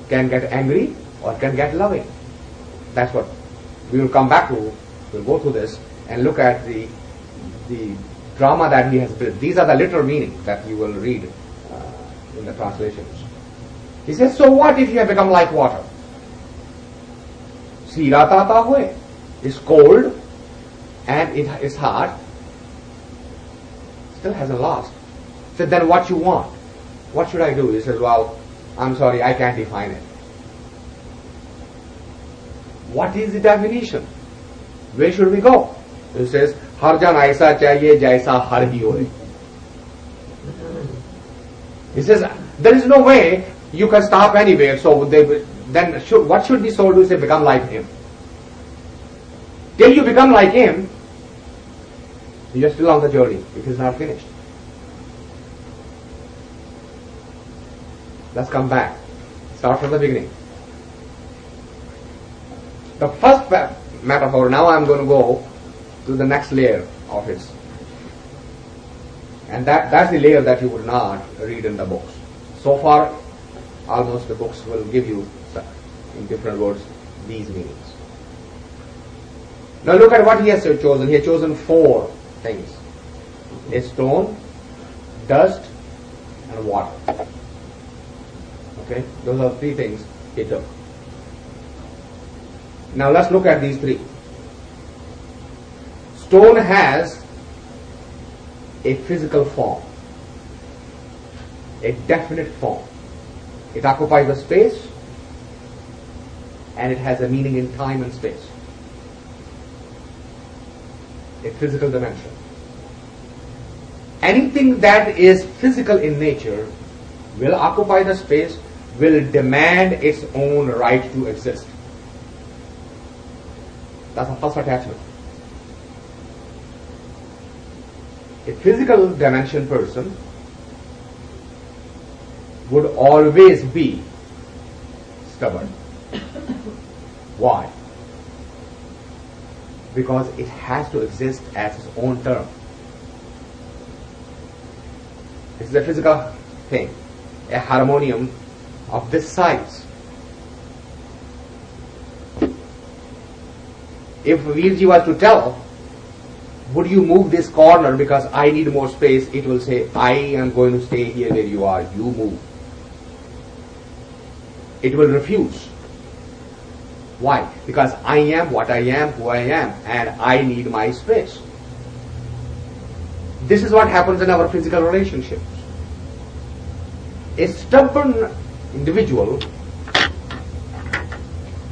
can get angry or can get loving. That's what we will come back to. We'll go through this and look at the drama that he has built. These are the literal meanings that you will read in the translations. He says, so what if you have become like water? Sira tata hue. It's cold and it is hot. Still hasn't lost. So then what you want? What should I do? He says, well, I'm sorry, I can't define it. What is the definition? Where should we go? He says, har jan aisa chahiye jaisa har hi hoye. He says, there is no way you can stop anywhere, so what should the soul do? Say, become like him. Till you become like him, you're still on the journey. It is not finished. Let's come back. Start from the beginning. The first metaphor, now I'm going to go to the next layer of it. And that's the layer that you would not read in the books. So far, almost the books will give you, in different words, these meanings. Now look at what he has chosen. He has chosen 4 things. A stone, dust, and water. Okay, those are 3 things he took. Now let's look at these 3. Stone has a physical form, a definite form. It occupies a space and it has a meaning in time and space. A physical dimension. Anything that is physical in nature will occupy the space, will demand its own right to exist. That's the first attachment. A physical dimension person would always be stubborn. Why? Because it has to exist as its own term. This is a physical thing, a harmonium of this size. If Virji was to tell, would you move this corner because I need more space, it will say, I am going to stay here where you are, you move. It will refuse. Why? Because I am what I am, who I am, and I need my space. This is what happens in our physical relationships. A stubborn individual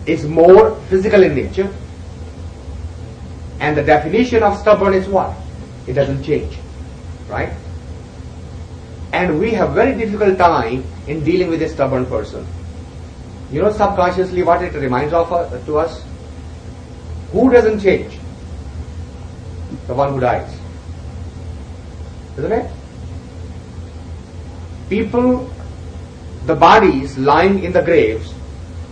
is more physical in nature, and the definition of stubborn is what? It doesn't change, right? And we have very difficult time in dealing with a stubborn person. You know subconsciously what it reminds of to us? Who doesn't change? The one who dies. Isn't it? People, the bodies lying in the graves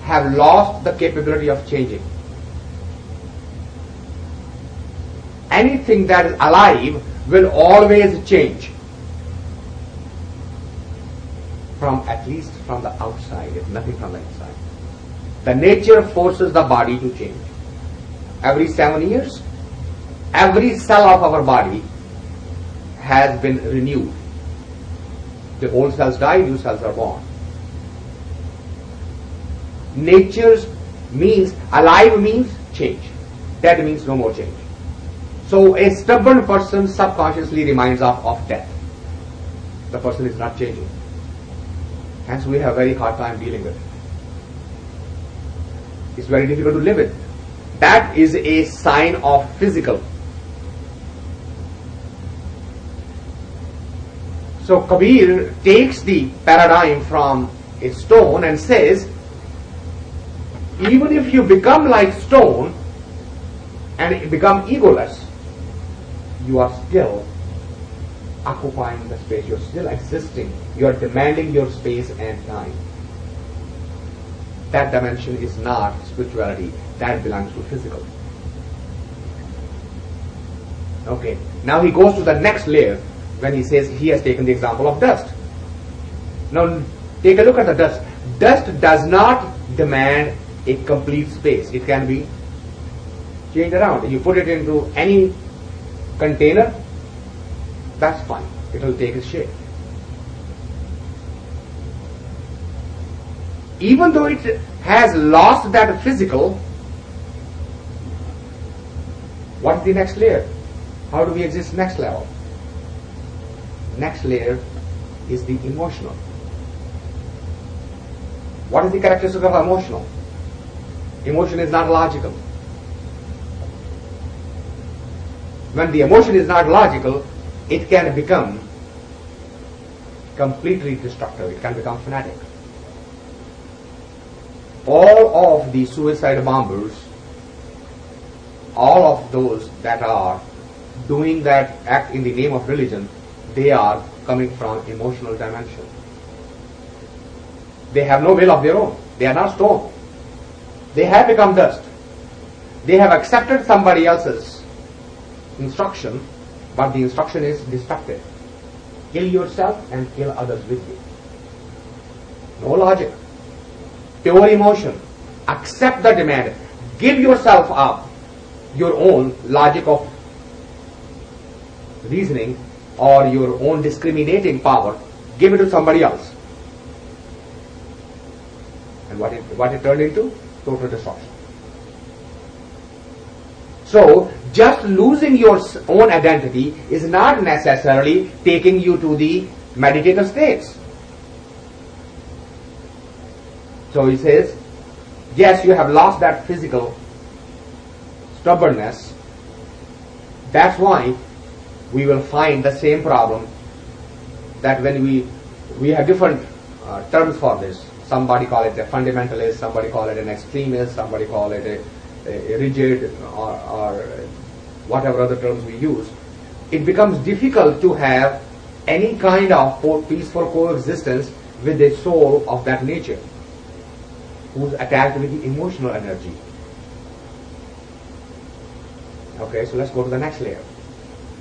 have lost the capability of changing. Anything that is alive will always change. At least from the outside, if nothing from the inside. The nature forces the body to change. Every 7 years, every cell of our body has been renewed. The old cells die, new cells are born. Nature's means, alive means change. Dead means no more change. So a stubborn person subconsciously reminds of death. The person is not changing. Hence we have a very hard time dealing with it. It's very difficult to live with. That is a sign of physical. So Kabir takes the paradigm from a stone and says, even if you become like stone and become egoless, you are still occupying the space, you're still existing, you are demanding your space and time. That dimension is not spirituality, that belongs to physical. Okay, now he goes to the next layer when he says he has taken the example of dust. Now take a look at the dust. Dust does not demand a complete space. It can be changed around. You put it into any container, that's fine. It will take its shape. Even though it has lost that physical, what is the next layer? How do we exist next level? Next layer is the emotional. What is the characteristic of emotional? Emotion is not logical. When the emotion is not logical, it can become completely destructive. It can become fanatic. All of the suicide bombers, all of those that are doing that act in the name of religion, they are coming from emotional dimension. They have no will of their own. They are not stone. They have become dust. They have accepted somebody else's instruction, but the instruction is destructive. Kill yourself and kill others with you. No logic. Pure emotion. Accept the demand. Give yourself up. Your own logic of reasoning or your own discriminating power. Give it to somebody else. And what it turned into? Total destruction. So, just losing your own identity is not necessarily taking you to the meditative states. So he says, yes, you have lost that physical stubbornness. That's why we will find the same problem that when we have different terms for this. Somebody call it a fundamentalist, somebody call it an extremist, somebody call it a rigid or whatever other terms we use. It becomes difficult to have any kind of peaceful coexistence with the soul of that nature who's attached with the emotional energy. Okay, so let's go to the next layer.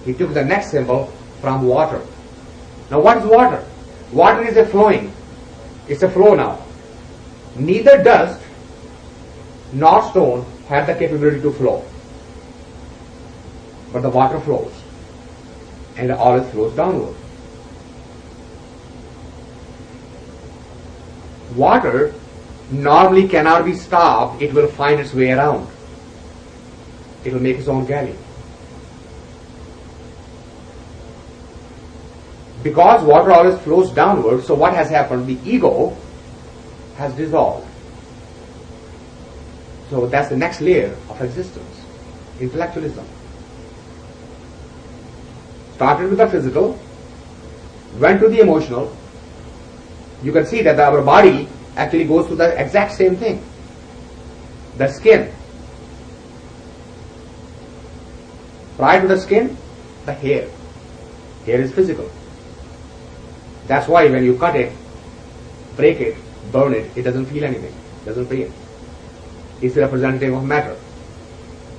He took the next symbol from water. Now what is water? Water is a flowing. It's a flow now. Neither dust nor stone have the capability to flow. But the water flows. And it always flows downward. Water normally cannot be stopped. It will find its way around. It will make its own galley. Because water always flows downward, so what has happened? The ego has dissolved. So that's the next layer of existence. Intellectualism. Started with the physical, went to the emotional. You can see that our body actually goes to the exact same thing. The skin. Prior to the skin, the hair. Hair is physical. That's why when you cut it, break it, burn it, it doesn't feel anything, doesn't feel. It's representative of matter.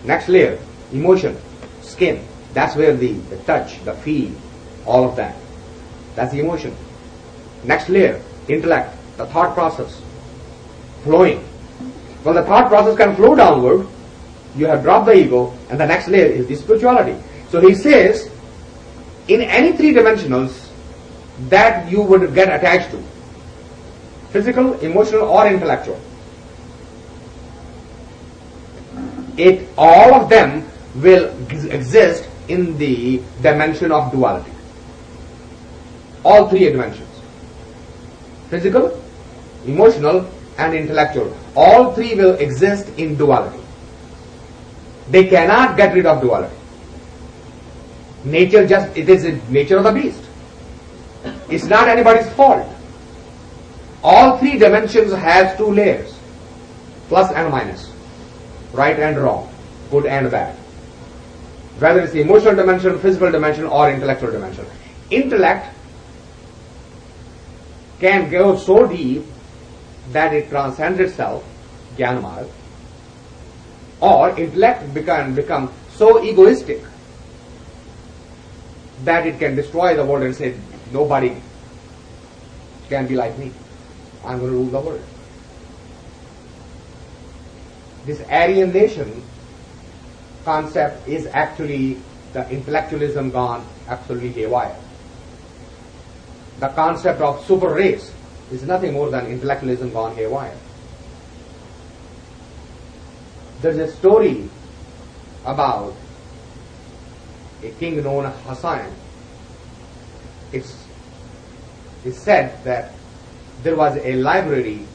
Next layer, emotion, skin. That's where the touch, the feel, all of that. That's the emotion. Next layer, intellect, the thought process, flowing. Well, the thought process can flow downward. You have dropped the ego, and the next layer is the spirituality. So he says, in any three dimensionals that you would get attached to, physical, emotional, or intellectual, all of them will exist in the dimension of duality. All three dimensions. Physical, emotional, and intellectual. All three will exist in duality. They cannot get rid of duality. Nature it is the nature of the beast. It's not anybody's fault. All three dimensions have two layers, plus and minus, right and wrong, good and bad. Whether it's the emotional dimension, physical dimension, or intellectual dimension. Intellect can go so deep that it transcends itself, Jnana Marg, or intellect become so egoistic that it can destroy the world and say, nobody can be like me. I'm going to rule the world. This alienation concept is actually the intellectualism gone absolutely haywire. The concept of super race is nothing more than intellectualism gone haywire. There's a story about a king known as Hassan. It's said that there was a library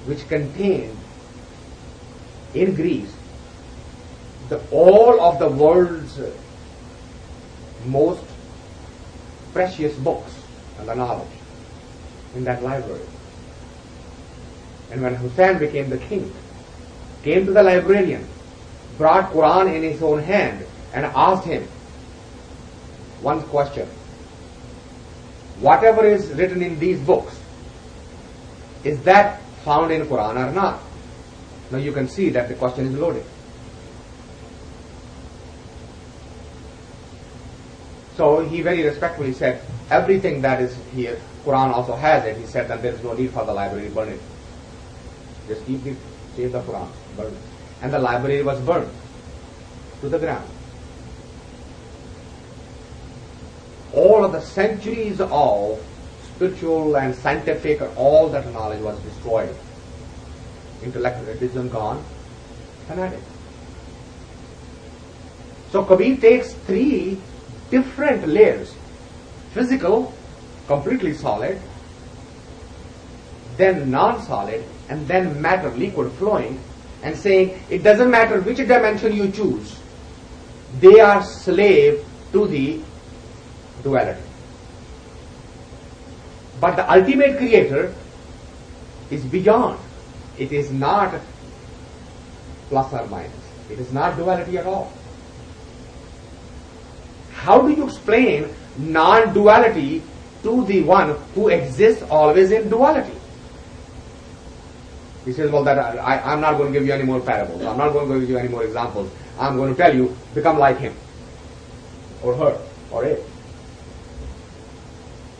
which contained in Greece all of the world's most precious books and the knowledge in that library. And when Hussein became the king, came to the librarian, brought Quran in his own hand and asked him one question: whatever is written in these books, is that found in Quran or not? Now you can see that the question is loaded. So he very respectfully said, everything that is here, Quran also has it. He said that there is no need for the library, burn it. Just save the Quran, burn it. And the library was burned to the ground. All of the centuries of spiritual and scientific, all that knowledge was destroyed. Intellectualism gone, fanatic. So Kabir takes three different layers: physical, completely solid, then non-solid, and then matter, liquid, flowing, and saying it doesn't matter which dimension you choose, they are slave to the duality. But the ultimate creator is beyond. It is not plus or minus. It is not duality at all. How do you explain non-duality to the one who exists always in duality? He says, well, I'm not going to give you any more parables. I'm not going to give you any more examples. I'm going to tell you, become like him, or her, or it.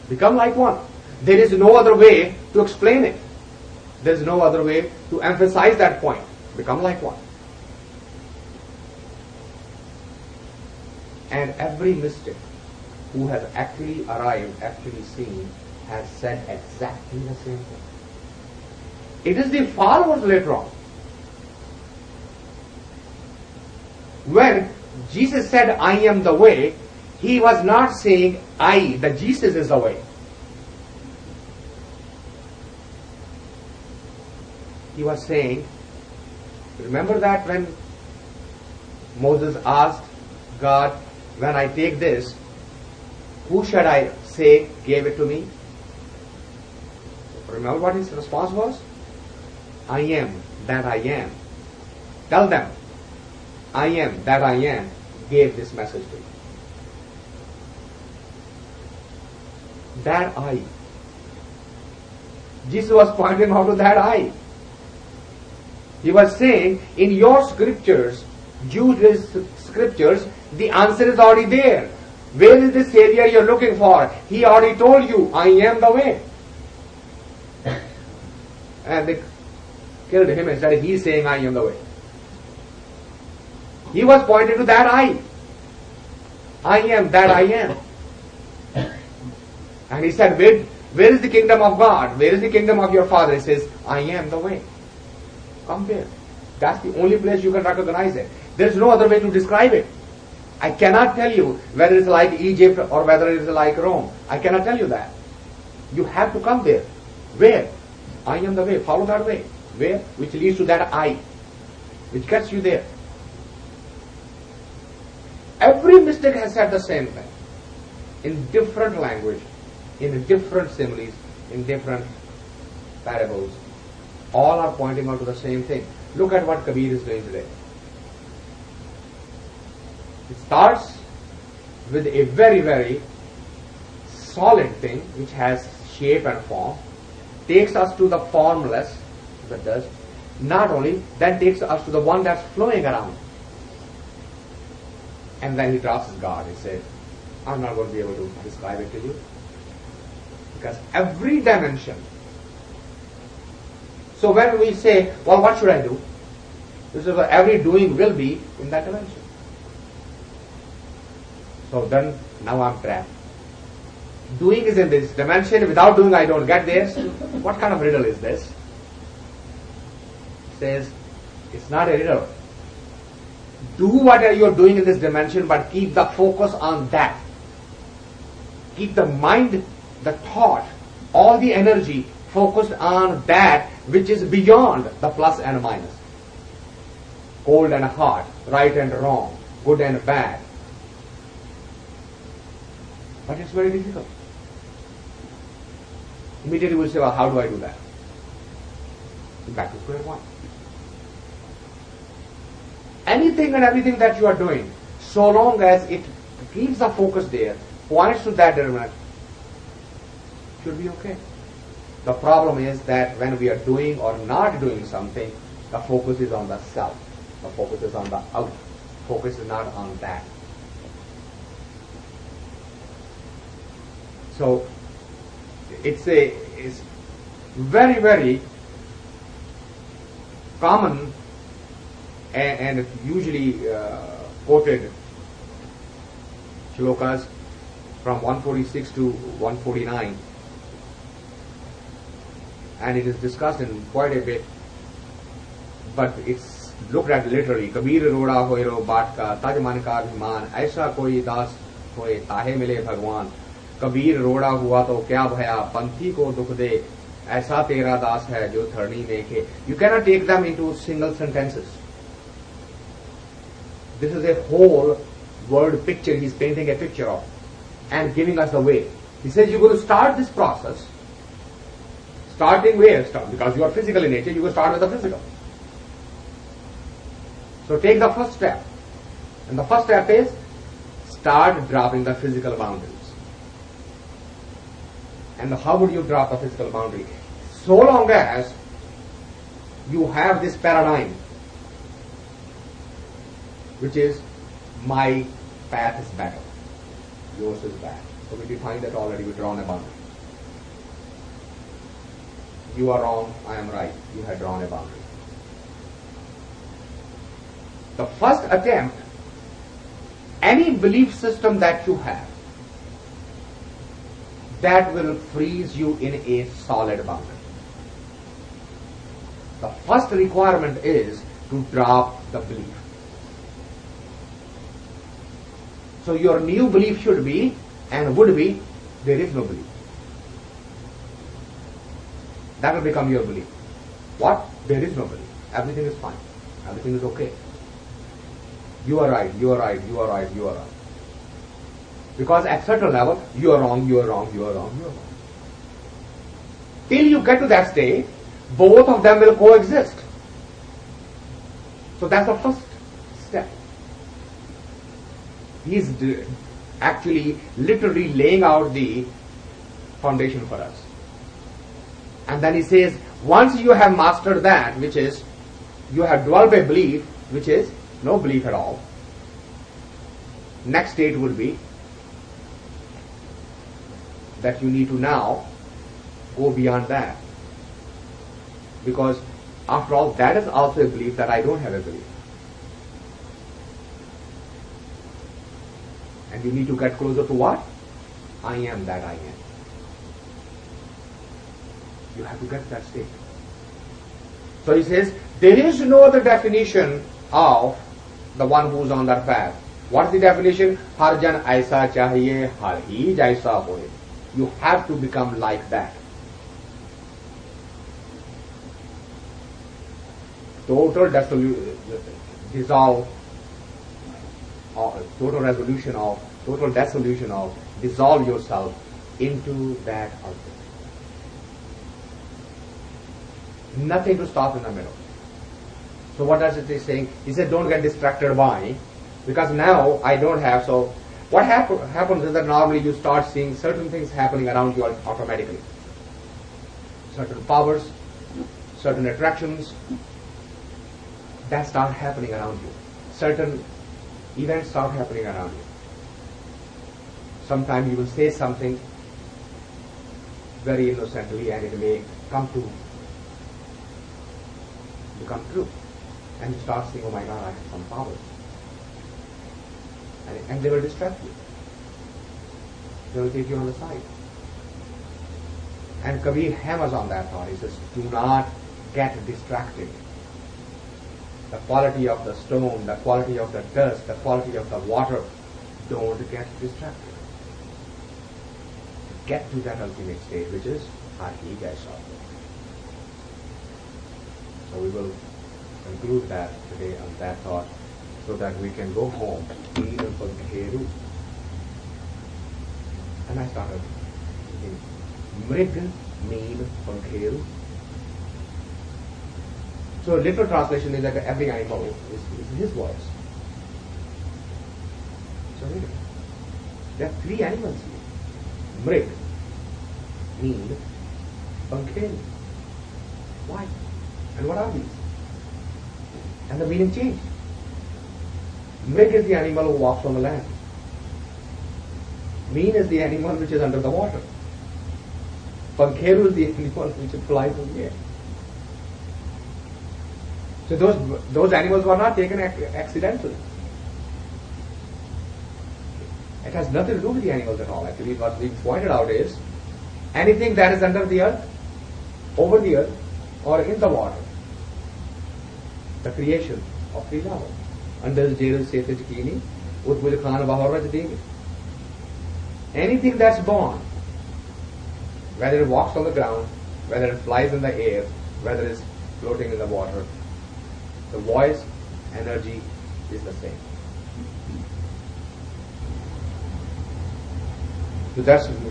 Become like one. There is no other way to explain it. There is no other way to emphasize that point. Become like one. And every mystic who has actually arrived, actually seen, has said exactly the same thing. It is the followers later on. When Jesus said, I am the way, he was not saying, that Jesus is the way. He was saying, remember that when Moses asked God, when I take this, who should I say gave it to me? Remember what his response was? I am that I am. Tell them, I am that I am gave this message to you. That I. Jesus was pointing out to that I. He was saying, in your scriptures, Jewish scriptures, the answer is already there. Where is the Savior you're looking for? He already told you, I am the way. And killed him. Instead, he is saying, I am the way. He was pointing to that I. I am that I am. And he said, where is the kingdom of God? Where is the kingdom of your Father? He says, I am the way. Come there. That's the only place you can recognize it. There is no other way to describe it. I cannot tell you whether it's like Egypt or whether it is like Rome. I cannot tell you that. You have to come there. Where? I am the way. Follow that way. Where? Which leads to that I. Which gets you there. Every mystic has said the same thing. In different language, in different similes, in different parables. All are pointing out to the same thing. Look at what Kabir is doing today. It starts with a very, very solid thing which has shape and form, takes us to the formless, the dust, not only, then takes us to the one that's flowing around. And then he drops his guard. He said, I'm not going to be able to describe it to you. Because every dimension. So when we say, well, what should I do? This is what every doing will be in that dimension. So then, now I'm trapped. Doing is in this dimension. Without doing, I don't get there. What kind of riddle is this? It says, it's not a riddle. Do what you're doing in this dimension, but keep the focus on that. Keep the mind, the thought, all the energy focused on that which is beyond the plus and minus. Cold and hot, right and wrong, good and bad. But it's very difficult. Immediately we'll say, well, how do I do that? Back to square one. Anything and everything that you are doing, so long as it keeps the focus there, points to that direction, should be okay. The problem is that when we are doing or not doing something, the focus is on the self. The focus is on the out. Focus is not on that. So it's very, very common and usually quoted shlokas from 146 to 149, and it is discussed in quite a bit, but it's looked at literally. Kabir roda hoiro बाट का तज मन का अभिमान ऐसा कोई दास होए ताहे मिले भगवान. कबीर रोड़ा हुआ तो क्या भया पंथी को दुख दे ऐसा तेरा दास है जो धरणी देखे. You cannot take them into single sentences. This is a whole word picture he's painting a picture of and giving us the way. He says you're going to start this process. Starting where? Because you are physical in nature, you will start with the physical. So take the first step. And the first step is start dropping the physical boundaries. And how would you drop the physical boundary? So long as you have this paradigm, which is my path is better, yours is bad. So we define that already, we drawn a boundary. You are wrong, I am right. You have drawn a boundary. The first attempt, any belief system that you have, that will freeze you in a solid boundary. The first requirement is to drop the belief. So your new belief should be and would be, there is no belief. That will become your belief. What? There is no belief. Everything is fine. Everything is okay. You are right, you are right, you are right, you are right. Because at certain level, you are wrong, you are wrong, you are wrong, you are wrong. Till you get to that state, both of them will coexist. So that's the first step. He is actually literally laying out the foundation for us. And then he says, once you have mastered that, which is, you have developed a belief, which is no belief at all, next state will be that you need to now go beyond that. Because After all, that is also a belief that I don't have a belief. And you need to get closer to what? I am that I am. You have to get that state. So he says, there is no other definition of the one who is on that path. What is the definition? Har jan aisa chahiye, har hi jaisa hoye. You have to become like that. Total dissolution of, dissolve yourself into that object. Nothing to stop in the middle. So what does it is saying? He said, don't get distracted by, because now I don't have. So what happens is that normally you start seeing certain things happening around you automatically. Certain powers, certain attractions, that start happening around you. Certain events start happening around you. Sometimes you will say something very innocently and it may become true. And you start saying, oh my God, I have some powers. And they will distract you. They will take you on the side. And Kabir hammers on that thought. He says, do not get distracted. The quality of the stone, the quality of the dust, the quality of the water, don't get distracted. Get to that ultimate state, which is Adi Gaisa. So we will conclude that today on that thought, so that we can go home. And I started thinking, Mrig Neel Pankheru. So literal translation is that every animal is his voice. So there are three animals here. Mrig, Neel, Pankheru. Why? And what are these? And the meaning changed. Mrig is the animal who walks on the land. Meen is the animal which is under the water. Pankheru is the animal which flies in the air. So those animals were not taken accidentally. It has nothing to do with the animals at all. Actually, what we pointed out is anything that is under the earth, over the earth, or in the water, the creation of the Lord. Under the jail Sethaj Kini, Utbul Khan Bahoraj Ding. Anything that's born, whether it walks on the ground, whether it flies in the air, whether it's floating in the water, the voice, energy is the same.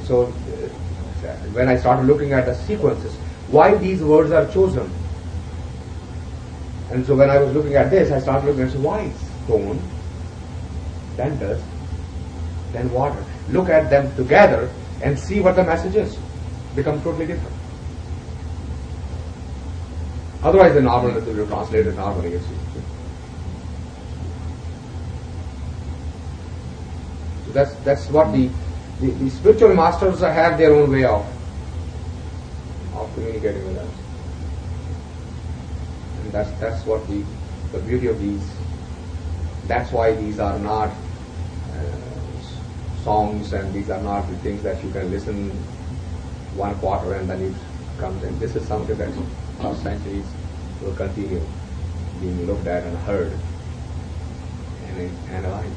So when I started looking at the sequences, why these words are chosen. And so when I was looking at this, I started looking at why stone, then dust, then water. Look at them together and see what the message is. Become totally different. Otherwise, the normal will be translated normally. So that's what the spiritual masters have their own way of communicating with us. And that's what the beauty of these. That's why these are not songs, and these are not the things that you can listen one quarter and then it comes in. This is something that for centuries will continue being looked at and heard and analyzed.